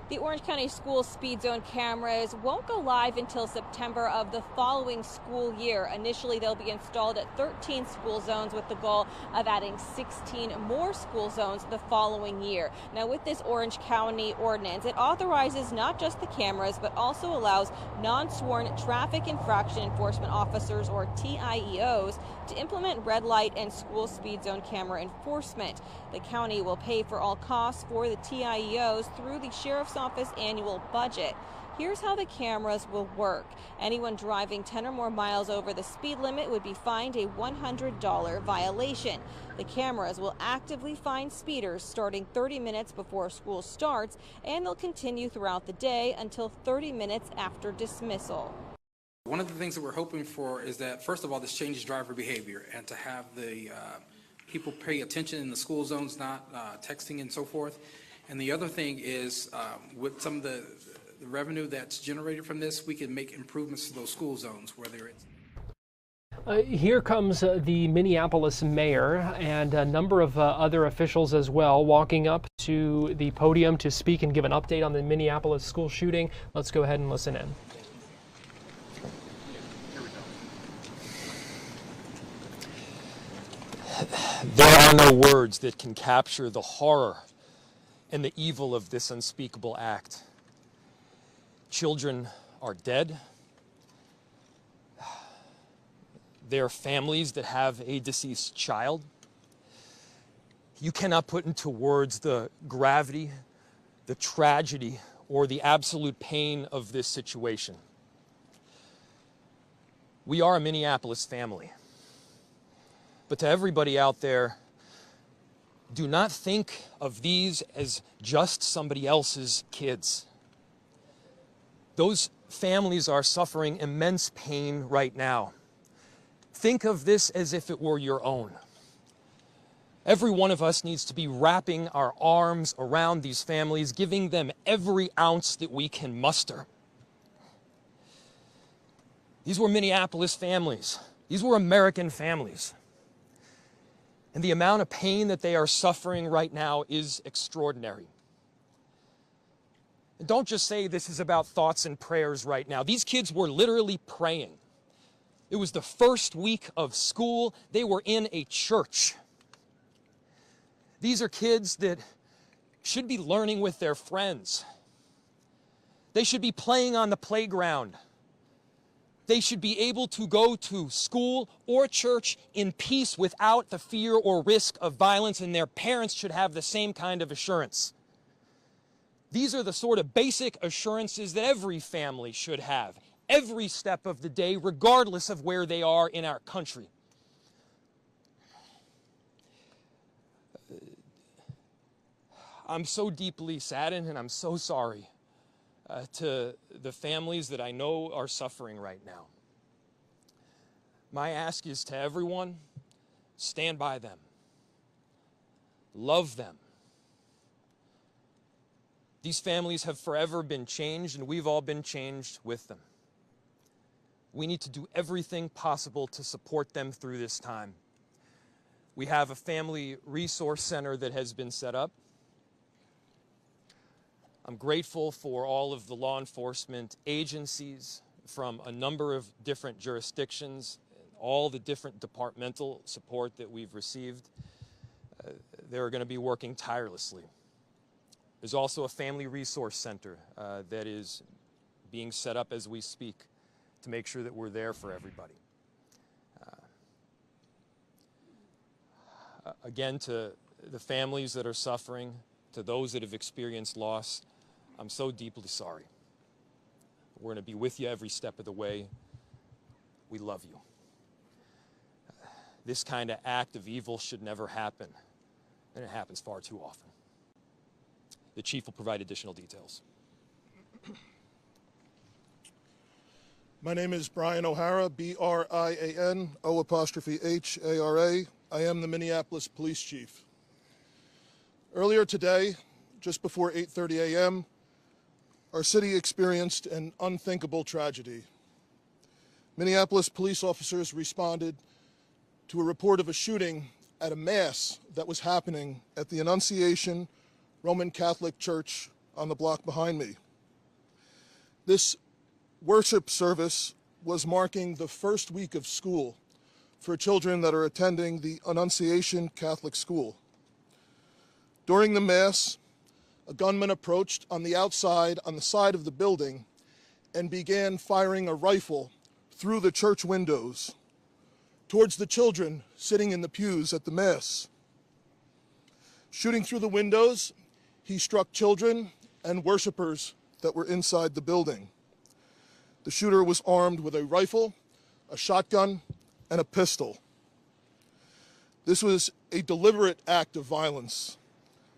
The Orange County School speed zone cameras won't go live until September of the following school year. Initially, they'll be installed at 13 school zones with the goal of adding 16 more school zones the following year. Now, with this Orange County ordinance, it authorizes not just the cameras, but also allows non-sworn traffic infraction enforcement officers, or TIEOs, to implement red light and school speed zone camera enforcement. The county will pay for all costs for the TIEOs through the Sheriff's Office annual budget. Here's how the cameras will work. Anyone driving 10 or more miles over the speed limit would be fined a $100 violation. The cameras will actively find speeders starting 30 minutes before school starts, and they'll continue throughout the day until 30 minutes after dismissal. One of the things that we're hoping for is that, first of all, this changes driver behavior, and to have the people pay attention in the school zones, not texting and so forth. And the other thing is, with some of the revenue that's generated from this, we can make improvements to those school zones, whether it's Here comes the Minneapolis Mayor and a number of other officials as well, walking up to the podium to speak and give an update on the Minneapolis school shooting. Let's go ahead and listen in. There are no words that can capture the horror and the evil of this unspeakable act. Children are dead. There are families that have a deceased child. You cannot put into words the gravity, the tragedy, or the absolute pain of this situation. We are a Minneapolis family. But to everybody out there, do not think of these as just somebody else's kids. Those families are suffering immense pain right now. Think of this as if it were your own. Every one of us needs to be wrapping our arms around these families, giving them every ounce that we can muster. These were Minneapolis families. These were American families. And the amount of pain that they are suffering right now is extraordinary. And don't just say this is about thoughts and prayers right now. These kids were literally praying. It was the first week of school. They were in a church. These are kids that should be learning with their friends. They should be playing on the playground. They should be able to go to school or church in peace without the fear or risk of violence, and their parents should have the same kind of assurance. These are the sort of basic assurances that every family should have, every step of the day, regardless of where they are in our country. I'm so deeply saddened, and I'm so sorry to the families that I know are suffering right now. My ask is to everyone, stand by them. Love them. These families have forever been changed, and we've all been changed with them. We need to do everything possible to support them through this time. We have a family resource center that has been set up. I'm grateful for all of the law enforcement agencies from a number of different jurisdictions, all the different departmental support that we've received. They're going to be working tirelessly. There's also a family resource center that is being set up as we speak to make sure that we're there for everybody. Again, to the families that are suffering, to those that have experienced loss, I'm so deeply sorry. We're going to be with you every step of the way. We love you. This kind of act of evil should never happen, and it happens far too often. The chief will provide additional details. My name is Brian O'Hara, B-R-I-A-N, O''H-A-R-A. I am the Minneapolis Police Chief. Earlier today, just before 8:30 a.m., our city experienced an unthinkable tragedy. Minneapolis police officers responded to a report of a shooting at a mass that was happening at the Annunciation Roman Catholic Church on the block behind me. This worship service was marking the first week of school for children that are attending the Annunciation Catholic School. During the Mass, a gunman approached on the outside, on the side of the building, and began firing a rifle through the church windows towards the children sitting in the pews at the Mass. Shooting through the windows, he struck children and worshipers that were inside the building. The shooter was armed with a rifle, a shotgun, and a pistol. This was a deliberate act of violence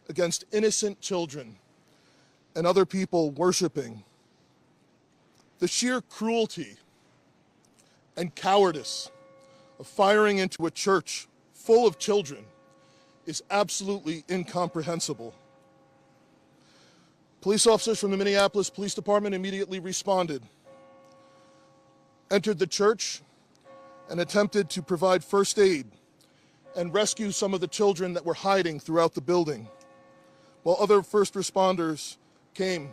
against innocent children and other people worshiping. The sheer cruelty and cowardice of firing into a church full of children is absolutely incomprehensible. Police officers from the Minneapolis Police Department immediately responded, entered the church, and attempted to provide first aid and rescue some of the children that were hiding throughout the building, while other first responders came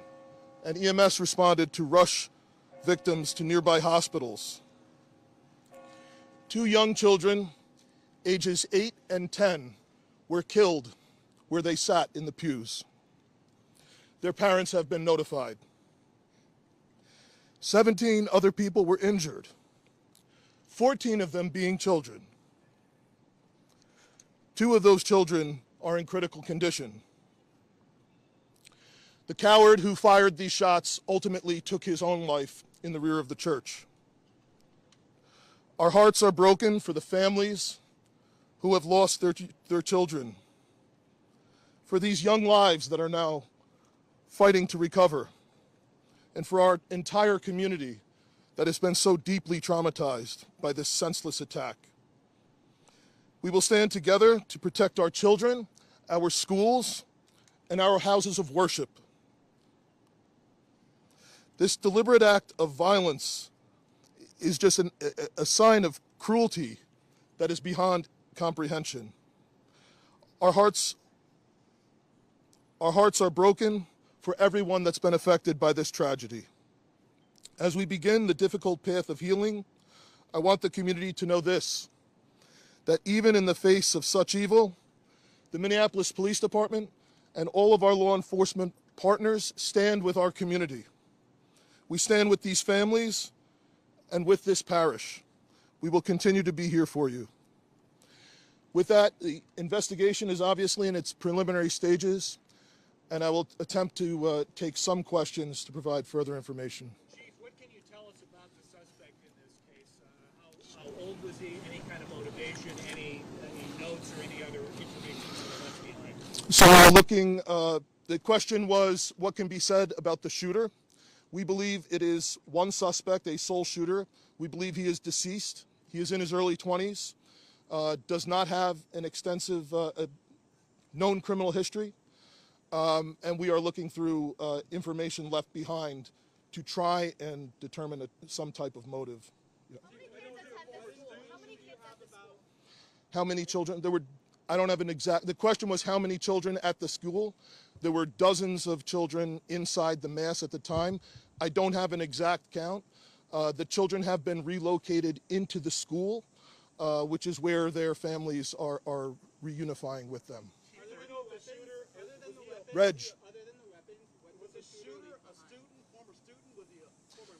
and EMS responded to rush victims to nearby hospitals. 2 young children, ages 8 and 10, were killed where they sat in the pews. Their parents have been notified. 17 other people were injured, 14 of them being children. 2 of those children are in critical condition. The coward who fired these shots ultimately took his own life in the rear of the church. Our hearts are broken for the families who have lost their children, for these young lives that are now fighting to recover, and for our entire community that has been so deeply traumatized by this senseless attack. We will stand together to protect our children, our schools, and our houses of worship. This deliberate act of violence is just a sign of cruelty that is beyond comprehension. Our hearts are broken for everyone that's been affected by this tragedy. As we begin the difficult path of healing, I want the community to know this, that even in the face of such evil, the Minneapolis Police Department and all of our law enforcement partners stand with our community. We stand with these families and with this parish. We will continue to be here for you. With that, the investigation is obviously in its preliminary stages, and I will attempt to take some questions to provide further information. Chief, what can you tell us about the suspect in this case? How old was he? Any kind of motivation? Any notes or any other information that were left behind? So we're looking, the question was what can be said about the shooter. We believe it is one suspect, a sole shooter. We believe he is deceased. He is in his early 20s, does not have an extensive known criminal history, and we are looking through information left behind to try and determine some type of motive. Yeah. How many children? There were, I don't have an exact, the question was how many children at the school. There were dozens of children inside the Mass at the time. I don't have an exact count. The children have been relocated into the school, which is where their families are reunifying with them. Reg. Other than the weapons, was the shooter a student, former student? Was he a former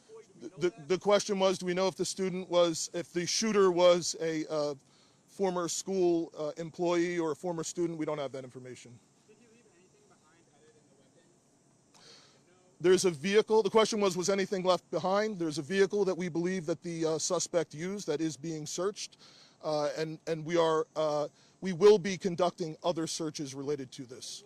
employee? The question was, do we know if the shooter was a former school employee or a former student? We don't have that information. There's a vehicle. The question was anything left behind? There's a vehicle that we believe that the suspect used that is being searched, and we will be conducting other searches related to this.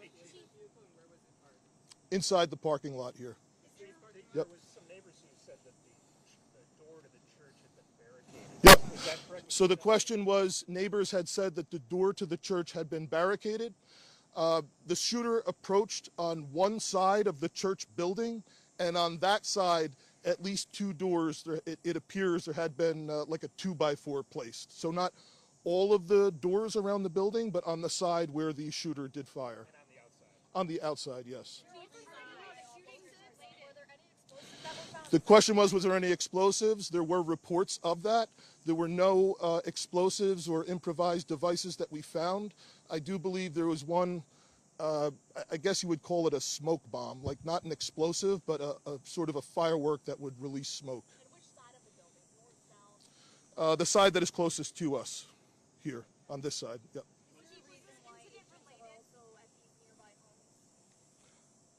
Inside the parking lot here. Yep. There was some neighbors who said that the door to the church had been barricaded. Yep. Is that correct? So the question was, neighbors had said that the door to the church had been barricaded. The shooter approached on one side of the church building And on that side, at least 2 doors, it appears there had been like a 2x4 placed. So not all of the doors around the building, but on the side where the shooter did fire. And on the outside? On the outside, yes. The question was there any explosives? There were reports of that. There were no explosives or improvised devices that we found. I do believe there was one, I guess you would call it a smoke bomb, like not an explosive, but a sort of a firework that would release smoke. And which side of the building, north, south? The side that is closest to us, here, on this side, yep.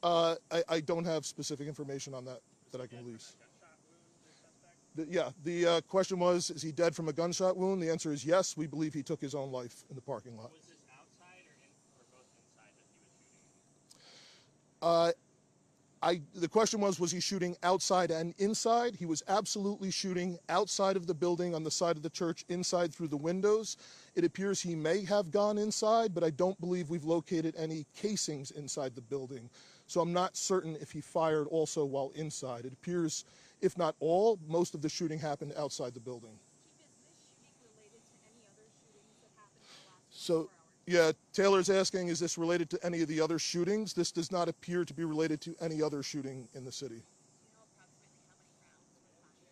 I don't have specific information on that I can release. The question was, is he dead from a gunshot wound? The answer is yes. We believe he took his own life in the parking lot. Was this outside or both inside that he was shooting? The question was he shooting outside and inside? He was absolutely shooting outside of the building on the side of the church, inside through the windows. It appears he may have gone inside, but I don't believe we've located any casings inside the building. So I'm not certain if he fired also while inside. It appears, if not all, most of the shooting happened outside the building. Chief, is this shooting related to any other shootings that happened in the last 24 So, hours? yeah, Taylor's asking, is this related to any of the other shootings? This does not appear to be related to any other shooting in the city. Do you know approximately how many rounds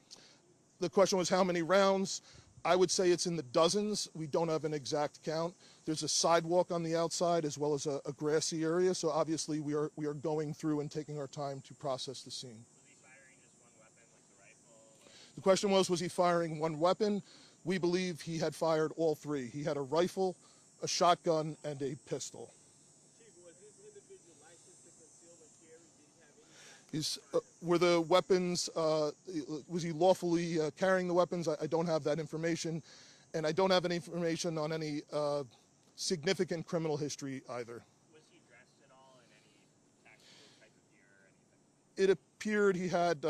were fired? The question was how many rounds? I would say it's in the dozens. We don't have an exact count. There's a sidewalk on the outside as well as a grassy area, so obviously we are going through and taking our time to process the scene. Was he firing just one weapon, like the rifle? The question was he firing one weapon? We believe he had fired all 3. He had a rifle, a shotgun, and a pistol. Chief, was this individual licensed to conceal and carry? Did he have any? Were the weapons, was he lawfully carrying the weapons? I don't have that information, and I don't have any information on any significant criminal history either. Was he dressed at all in any tactical type of gear or anything? It appeared he had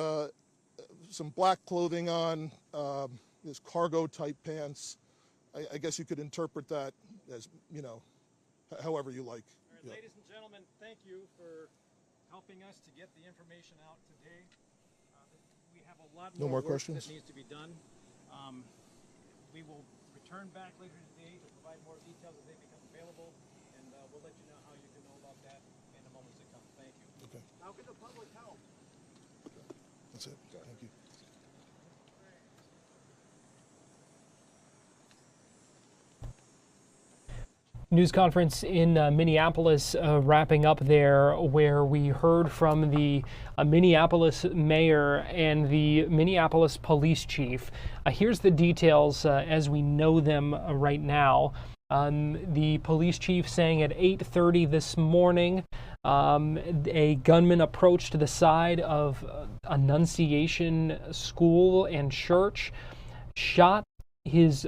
some black clothing on, his cargo type pants. I guess you could interpret that as, you know, however you like. All right, ladies and gentlemen, thank you for helping us to get the information out today. We have a lot No more work questions? that needs to be done. We will return back later today to provide more details as they become available, and we'll let you know how you can know about that in the moments to come. Thank you. Okay. How can the public help? That's it. Thank you. News conference in Minneapolis wrapping up there, where we heard from the Minneapolis Mayor and the Minneapolis Police Chief. Here's the details as we know them right now. The police chief saying at 8:30 this morning, a gunman approached the side of Annunciation School and Church, shot his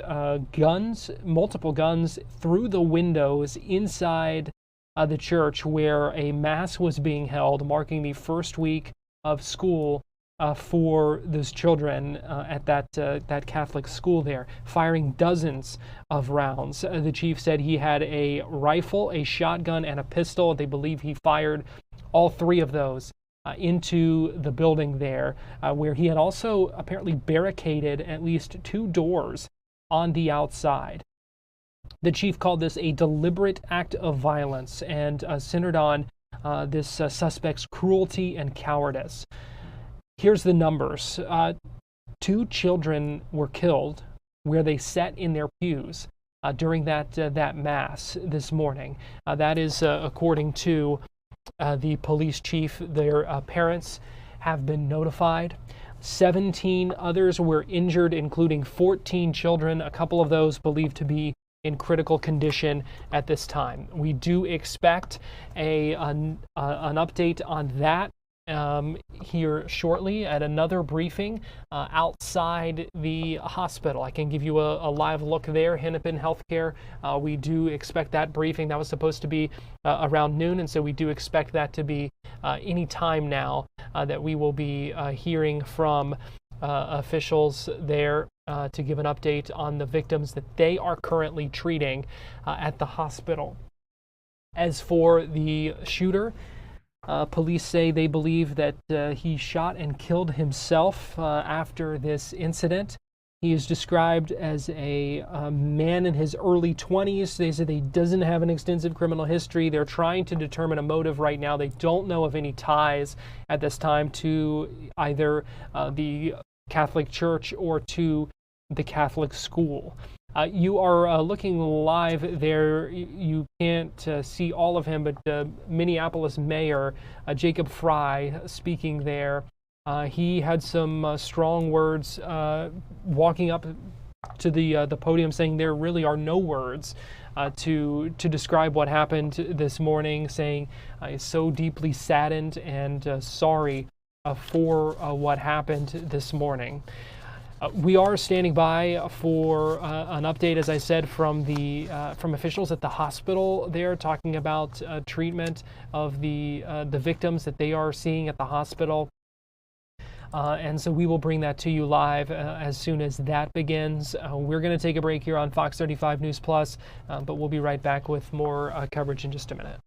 multiple guns, through the windows inside the church where a mass was being held, marking the first week of school for those children at that Catholic school there, firing dozens of rounds. The chief said he had a rifle, a shotgun, and a pistol. They believe he fired all 3 of those into the building there, where he had also apparently barricaded at least 2 doors on the outside. The chief called this a deliberate act of violence and centered on this suspect's cruelty and cowardice. Here's the numbers. 2 children were killed where they sat in their pews during that mass this morning. That is according to the police chief. Their parents have been notified. 17 others were injured, including 14 children, a couple of those believed to be in critical condition at this time. We do expect an update on that here shortly at another briefing outside the hospital. I can give you a live look there. Hennepin Healthcare, we do expect that briefing. That was supposed to be around noon, and so we do expect that to be any time now that we will be hearing from officials there to give an update on the victims that they are currently treating at the hospital. As for the shooter, Police say they believe that he shot and killed himself after this incident. He is described as a man in his early 20s. They said he doesn't have an extensive criminal history. They're trying to determine a motive right now. They don't know of any ties at this time to either the Catholic Church or to the Catholic school. You are looking live there. You can't see all of him, but Minneapolis Mayor Jacob Fry speaking there. He had some strong words walking up to the podium, saying there really are no words to describe what happened this morning, saying he's so deeply saddened and sorry for what happened this morning. We are standing by for an update, as I said, from officials at the hospital there, talking about treatment of the victims that they are seeing at the hospital. And so we will bring that to you live as soon as that begins. We're going to take a break here on Fox 35 News Plus, but we'll be right back with more coverage in just a minute.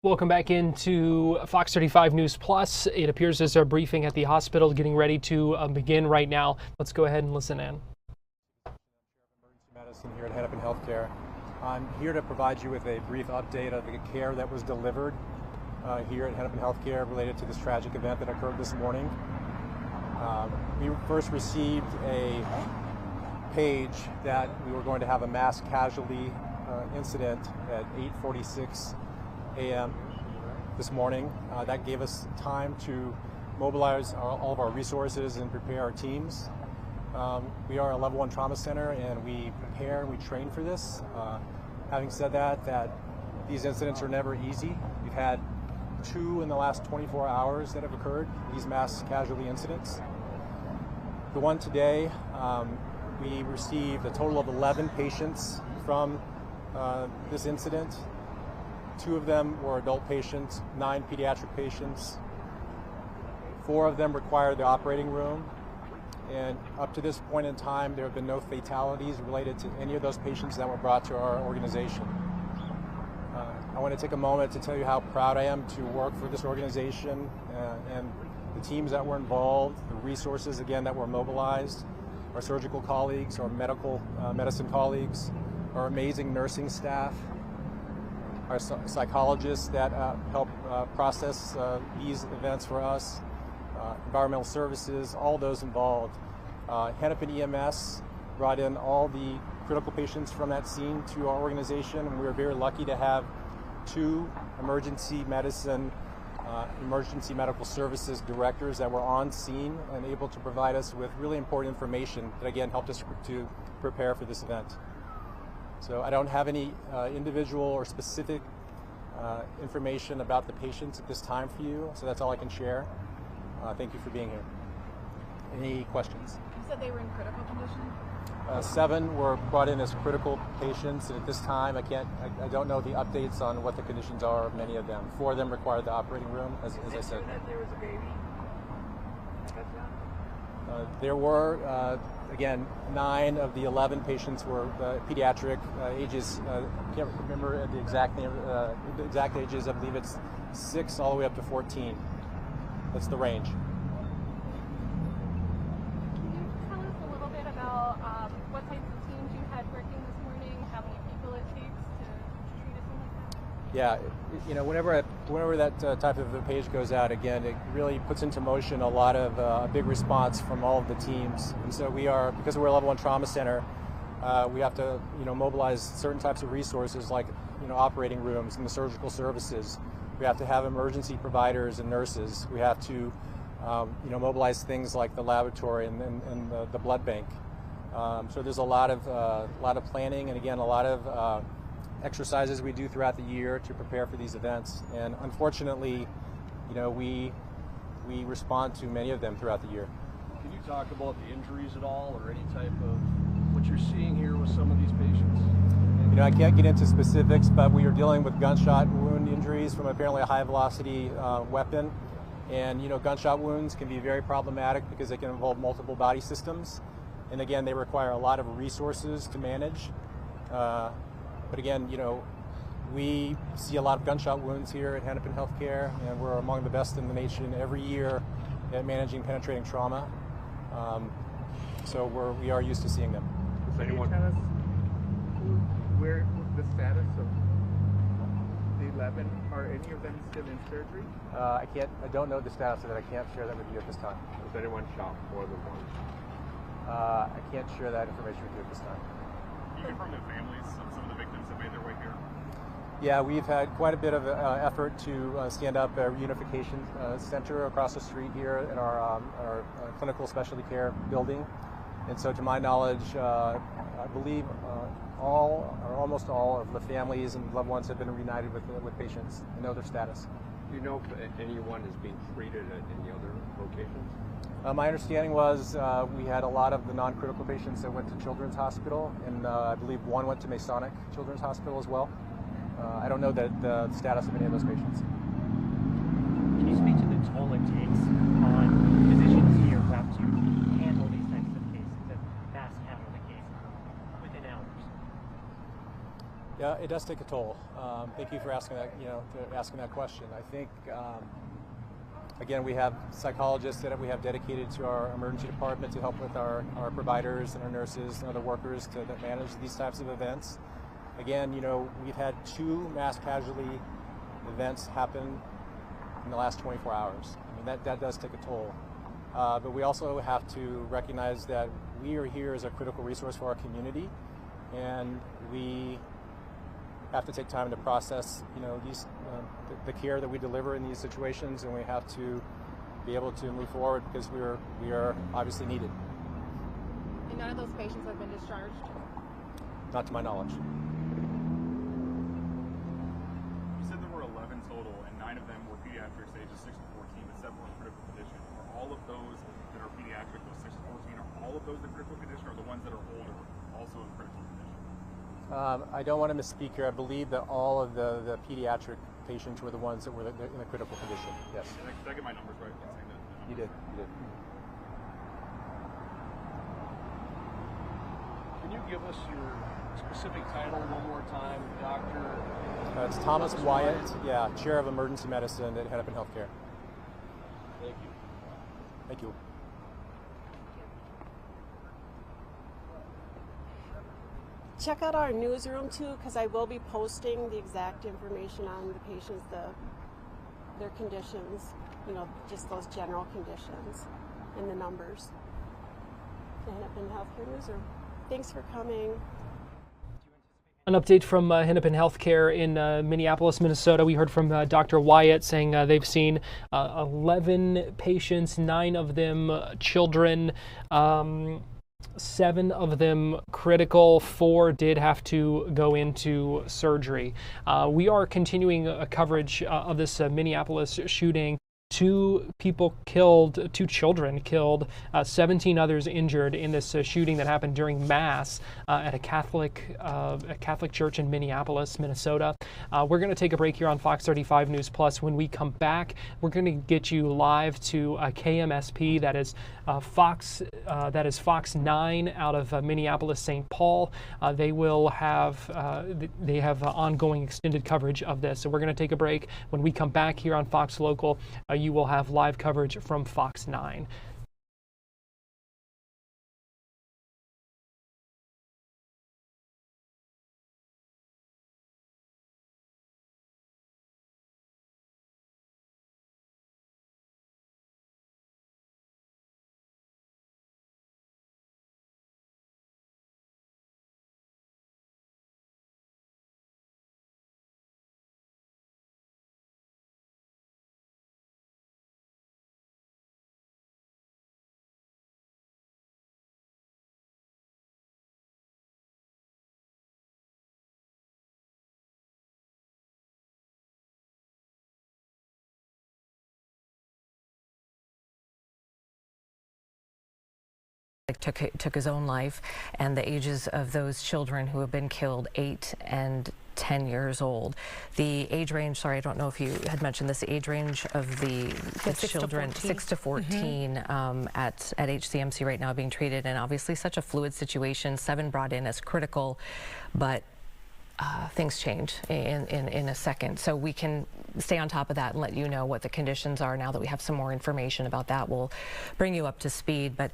Welcome back into Fox 35 News Plus. It appears there's a briefing at the hospital getting ready to begin right now. Let's go ahead and listen in. Emergency medicine here at Hennepin Healthcare. I'm here to provide you with a brief update of the care that was delivered here at Hennepin Healthcare related to this tragic event that occurred this morning. We first received a page that we were going to have a mass casualty incident at 8:46 a.m. this morning. That gave us time to mobilize all of our resources and prepare our teams. We are a level 1 trauma center, and we prepare and we train for this. Having said that these incidents are never easy. We've had 2 in the last 24 hours that have occurred, these mass casualty incidents. The one today, we received a total of 11 patients from this incident. 2 of them were adult patients, 9 pediatric patients. 4 of them required the operating room. And up to this point in time, there have been no fatalities related to any of those patients that were brought to our organization. I want to take a moment to tell you how proud I am to work for this organization and the teams that were involved, the resources, again, that were mobilized, our surgical colleagues, our medical medicine colleagues, our amazing nursing staff, our psychologists that help process these events for us, environmental services, all those involved. Hennepin EMS brought in all the critical patients from that scene to our organization, and we were very lucky to have 2 emergency medical services directors that were on scene and able to provide us with really important information that again helped us to prepare for this event. So I don't have any individual or specific information about the patients at this time for you, so that's all I can share. Thank you for being here. Any questions? You said they were in critical condition? 7 were brought in as critical patients, and at this time, I don't know the updates on what the conditions are of many of them. 4 of them required the operating room, as I said. That there was a baby? There were, again, 9 of the 11 patients were pediatric ages. I can't remember the exact name, the exact ages. I believe it's 6 all the way up to 14. That's the range. What types of teams you had working this morning, how many people it takes to treat a scene like that? Yeah, you know, whenever that type of a page goes out, again, it really puts into motion a lot of a big response from all of the teams. And so we are, because we're a level 1 trauma center, we have to, you know, mobilize certain types of resources like, you know, operating rooms and the surgical services. We have to have emergency providers and nurses. We have to, you know, mobilize things like the laboratory and the blood bank. So there's a lot of planning, and again, a lot of exercises we do throughout the year to prepare for these events. And unfortunately, you know, we respond to many of them throughout the year. Can you talk about the injuries at all, or any type of what you're seeing here with some of these patients? You know, I can't get into specifics, but we are dealing with gunshot wound injuries from apparently a high-velocity weapon. And, you know, gunshot wounds can be very problematic because they can involve multiple body systems. And again, they require a lot of resources to manage. But again, you know, we see a lot of gunshot wounds here at Hennepin Healthcare, and we're among the best in the nation every year at managing penetrating trauma. So we are used to seeing them. Can you tell us where the status of the 11? Are any of them still in surgery? I don't know the status of it. I can't share that with you at this time. Was anyone shot more than one? I can't share that information with you at this time. Can you confirm the families of some of the victims that made their way here? Yeah, we've had quite a bit of effort to stand up a reunification center across the street here in our clinical specialty care building. And so to my knowledge, I believe all or almost all of the families and loved ones have been reunited with patients and know their status. Do you know if anyone is being treated at any other locations? My understanding was we had a lot of the non-critical patients that went to Children's Hospital, and I believe one went to Masonic Children's Hospital as well. I don't know the status of any of those patients. Can you speak to the toll it takes on physicians here who have to handle these types of cases and mass handle the case within hours? Yeah, it does take a toll. Thank you for asking that. Asking that question. I think. Again, we have psychologists that we have dedicated to our emergency department to help with our providers and our nurses and other workers that manage these types of events. Again, you know, we've had 2 mass casualty events happen in the last 24 hours. I mean, that does take a toll. But we also have to recognize that we are here as a critical resource for our community, and we have to take time to process, you know, these the care that we deliver in these situations, and we have to be able to move forward because we are obviously needed. And none of those patients have been discharged? Not to my knowledge. You said there were 11 total, and 9 of them were pediatrics ages 6 to 14, but 7 were in critical condition. Are all of those that are pediatric, those 6 to 14, are all of those in critical condition, or the ones that are older also in critical condition? I don't want to misspeak here. I believe that all of the pediatric patients were the ones that were in a critical condition. Yes. Did I get my numbers right? You did. Can you give us your specific title one more time, Doctor? It's Thomas Wyatt, yeah, Chair of Emergency Medicine at Hennepin Healthcare. Thank you. Thank you. Check out our newsroom too, because I will be posting the exact information on the patients, their conditions, you know, just those general conditions and the numbers. the Hennepin Healthcare Newsroom. Thanks for coming. An update from Hennepin Healthcare in Minneapolis, Minnesota. We heard from Dr. Wyatt saying they've seen 11 patients, 9 of them children, 7 of them critical, 4 did have to go into surgery. We are continuing coverage of this Minneapolis shooting. 2 people killed, 2 children killed, 17 others injured in this shooting that happened during Mass at a Catholic church in Minneapolis, Minnesota. We're going to take a break here on Fox 35 News Plus. When we come back, we're going to get you live to KMSP, that is Fox 9 out of Minneapolis, St. Paul. They have ongoing extended coverage of this. So we're going to take a break. When we come back here on Fox Local, you will have live coverage from Fox 9. Took his own life, and the ages of those children who have been killed, 8 and 10 years old. The age range, sorry, I don't know if you had mentioned this, the age range of the children, 6 to 14 at HCMC right now being treated, and obviously such a fluid situation. 7 brought in as critical, but things change in a second. So we can stay on top of that and let you know what the conditions are now that we have some more information about that. We'll bring you up to speed, but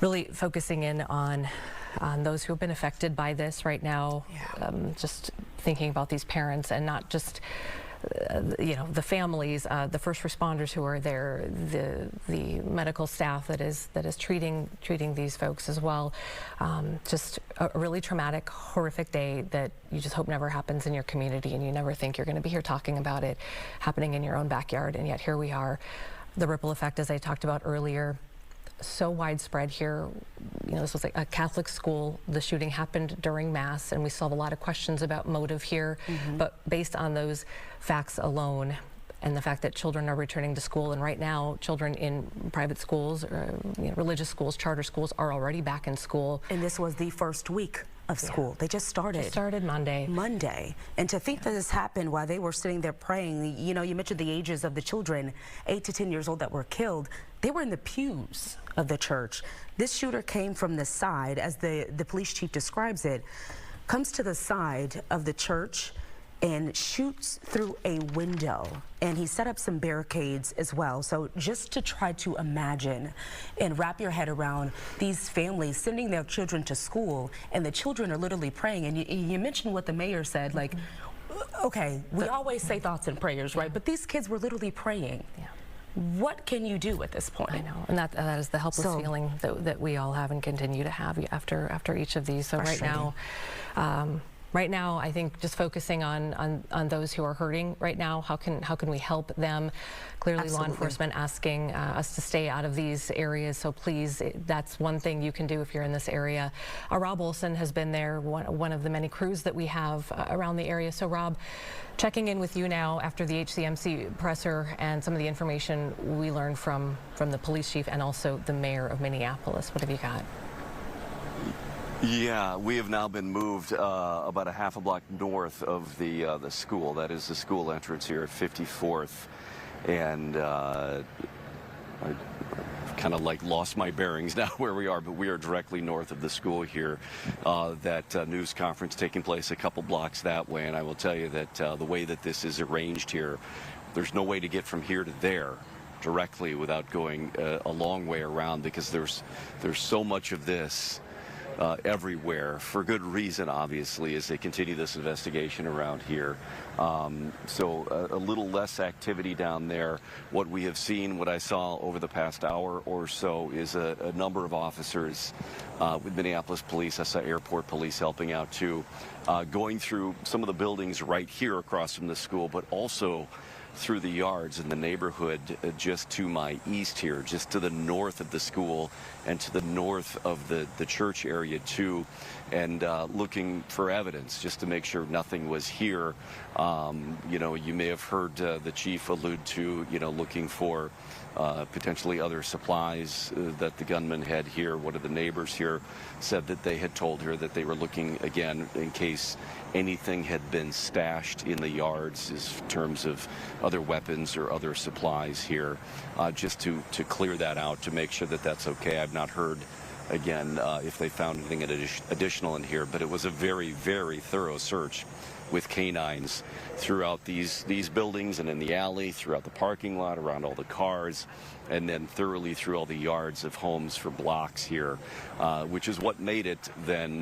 really focusing in on those who have been affected by this right now. Just thinking about these parents and not just the families, the first responders who are there, the medical staff that is treating these folks as well. Just a really traumatic, horrific day that you just hope never happens in your community, and you never think you're going to be here talking about it happening in your own backyard, and yet here we are. The ripple effect, as I talked about earlier, so widespread here. This was like a Catholic school. The shooting happened during Mass, and we still have a lot of questions about motive here. But based on those facts alone, and the fact that children are returning to school, and right now children in private schools, religious schools, charter schools are already back in school. And this was the first week of school. They just started. Just started Monday. And to think that this happened while they were sitting there praying, you mentioned the ages of the children, 8 to 10 years old that were killed. They were in the pews of the church. This shooter came from the side, as the police chief describes it, comes to the side of the church and shoots through a window, and he set up some barricades as well. So just to try to imagine and wrap your head around these families sending their children to school, and the children are literally praying. And you mentioned what the mayor said, like, okay, we always say thoughts and prayers, right? But these kids were literally praying. What can you do at this point? I know, and that is the helpless feeling that we all have and continue to have after each of these. So right now, I think just focusing on those who are hurting right now, how can we help them? Clearly, law enforcement asking us to stay out of these areas, so please, that's one thing you can do if you're in this area. Rob Olson has been there, one of the many crews that we have around the area. So Rob, checking in with you now after the HCMC presser and some of the information we learned from the police chief and also the mayor of Minneapolis. What have you got? Yeah, we have now been moved about a half a block north of the school. That is the school entrance here at 54th, and I kind of lost my bearings now where we are, but we are directly north of the school here. That news conference taking place a couple blocks that way, and I will tell you that the way that this is arranged here, there's no way to get from here to there directly without going a long way around, because there's so much of this everywhere for good reason, obviously, as they continue this investigation around here. So a little less activity down there. What we have seen, what I saw over the past hour or so, is a number of officers with Minneapolis police. I saw airport police helping out too, going through some of the buildings right here across from the school, but also through the yards in the neighborhood just to my east here, just to the north of the school and to the north of the church area too, and looking for evidence just to make sure nothing was here. You know, you may have heard the chief allude to, you know, looking for potentially other supplies that the gunman had here. One of the neighbors here said that they had told her that they were looking again in case anything had been stashed in the yards in terms of other weapons or other supplies here, just to clear that out, to make sure that that's okay. I've not heard again if they found anything additional in here, but it was a very, very thorough search with canines throughout these buildings and in the alley, throughout the parking lot, around all the cars, and then thoroughly through all the yards of homes for blocks here, which is what made it then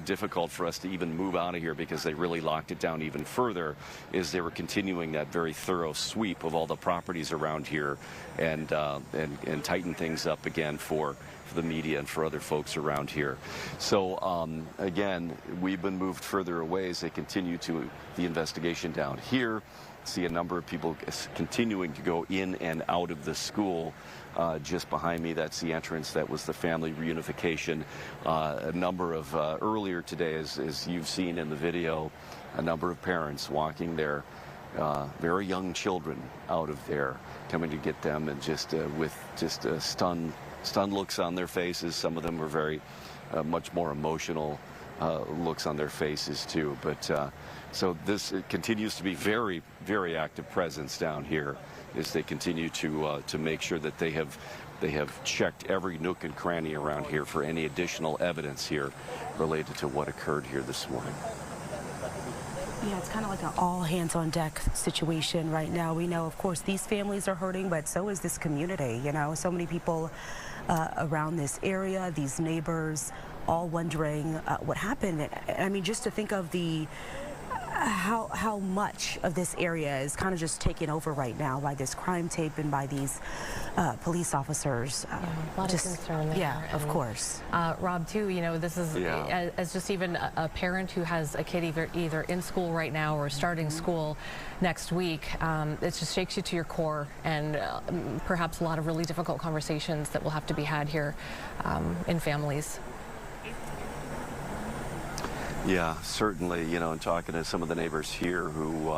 difficult for us to even move out of here, because they really locked it down even further, is they were continuing that very thorough sweep of all the properties around here and tighten things up again for the media and for other folks around here. So again, we've been moved further away as they continue to the investigation down here. See a number of people continuing to go in and out of the school. Just behind me, that's the entrance. That was the family reunification. A number of earlier today, as you've seen in the video, a number of parents walking their very young children out of there, coming to get them, and just with just stunned looks on their faces. Some of them were very much more emotional looks on their faces too. But so this continues to be very, very active presence down here as they continue to make sure that they have checked every nook and cranny around here for any additional evidence here related to what occurred here this morning. Yeah, it's kind of like an all-hands-on-deck situation right now. We know, of course, these families are hurting, but so is this community, you know. So many people around this area, these neighbors, all wondering what happened. I mean, just to think of the how much of this area is kind of just taken over right now by this crime tape and by these police officers. Yeah, a lot of concern there. Yeah, of course. Rob, too, you know, this is as just even a parent who has a kid either in school right now or starting school next week, it just shakes you to your core, and perhaps a lot of really difficult conversations that will have to be had here in families. Yeah, certainly, you know, and talking to some of the neighbors here who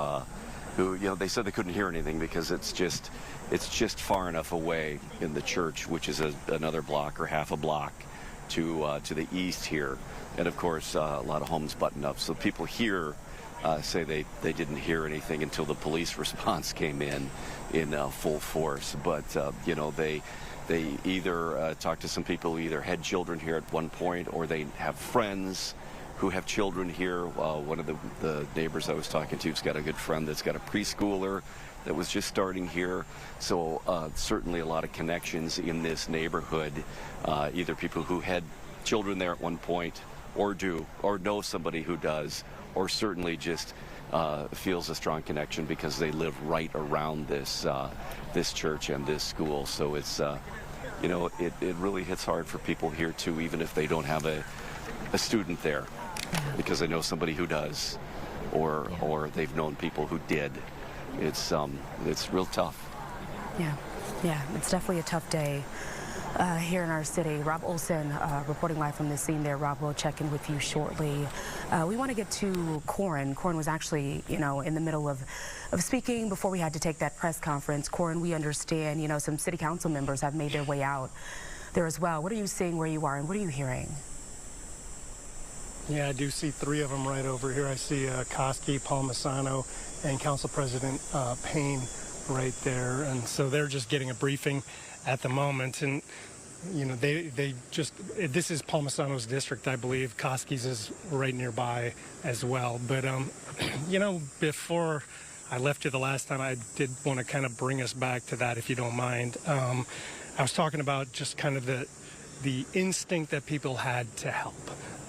you know, they said they couldn't hear anything because it's just far enough away in the church, which is another block or half a block to the east here. And of course, a lot of homes buttoned up. So people here say they didn't hear anything until the police response came in full force. But, you know, they either talked to some people who either had children here at one point, or they have friends who have children here. One of the neighbors I was talking to has got a good friend that's got a preschooler that was just starting here. So certainly a lot of connections in this neighborhood, either people who had children there at one point, or know somebody who does, or certainly just feels a strong connection because they live right around this church and this school. So it's you know, it really hits hard for people here too, even if they don't have a student there, because they know somebody who does, or they've known people who did. It's real tough. Yeah, it's definitely a tough day here in our city. Rob Olson reporting live from the scene there. Rob, we'll check in with you shortly. We want to get to Corin. Corin was actually, you know, in the middle of speaking before we had to take that press conference. Corin, we understand, you know, some city council members have made their way out there as well. What are you seeing where you are, and what are you hearing? Yeah, I do see three of them right over here. I see Koski, Palmisano, and Council President Payne right there. And so they're just getting a briefing at the moment. And, you know, they just, this is Palmisano's district, I believe. Koski's is right nearby as well. But, you know, before I left you the last time, I did want to kind of bring us back to that, if you don't mind. I was talking about just kind of the instinct that people had to help.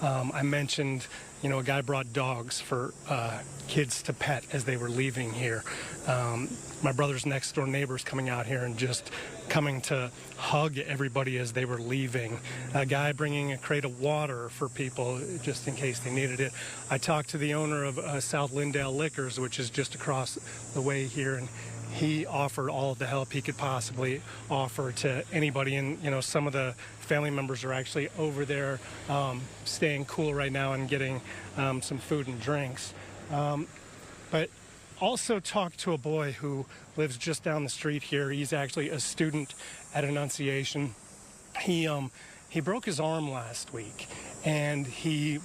I mentioned, a guy brought dogs for kids to pet as they were leaving here. My brother's next door neighbors coming out here and just coming to hug everybody as they were leaving. A guy bringing a crate of water for people just in case they needed it. I talked to the owner of South Lindale Liquors, which is just across the way here, and he offered all of the help he could possibly offer to anybody. And, some of the family members are actually over there staying cool right now and getting some food and drinks. But also talked to a boy who lives just down the street here. He's actually a student at Annunciation. He broke his arm last week, and he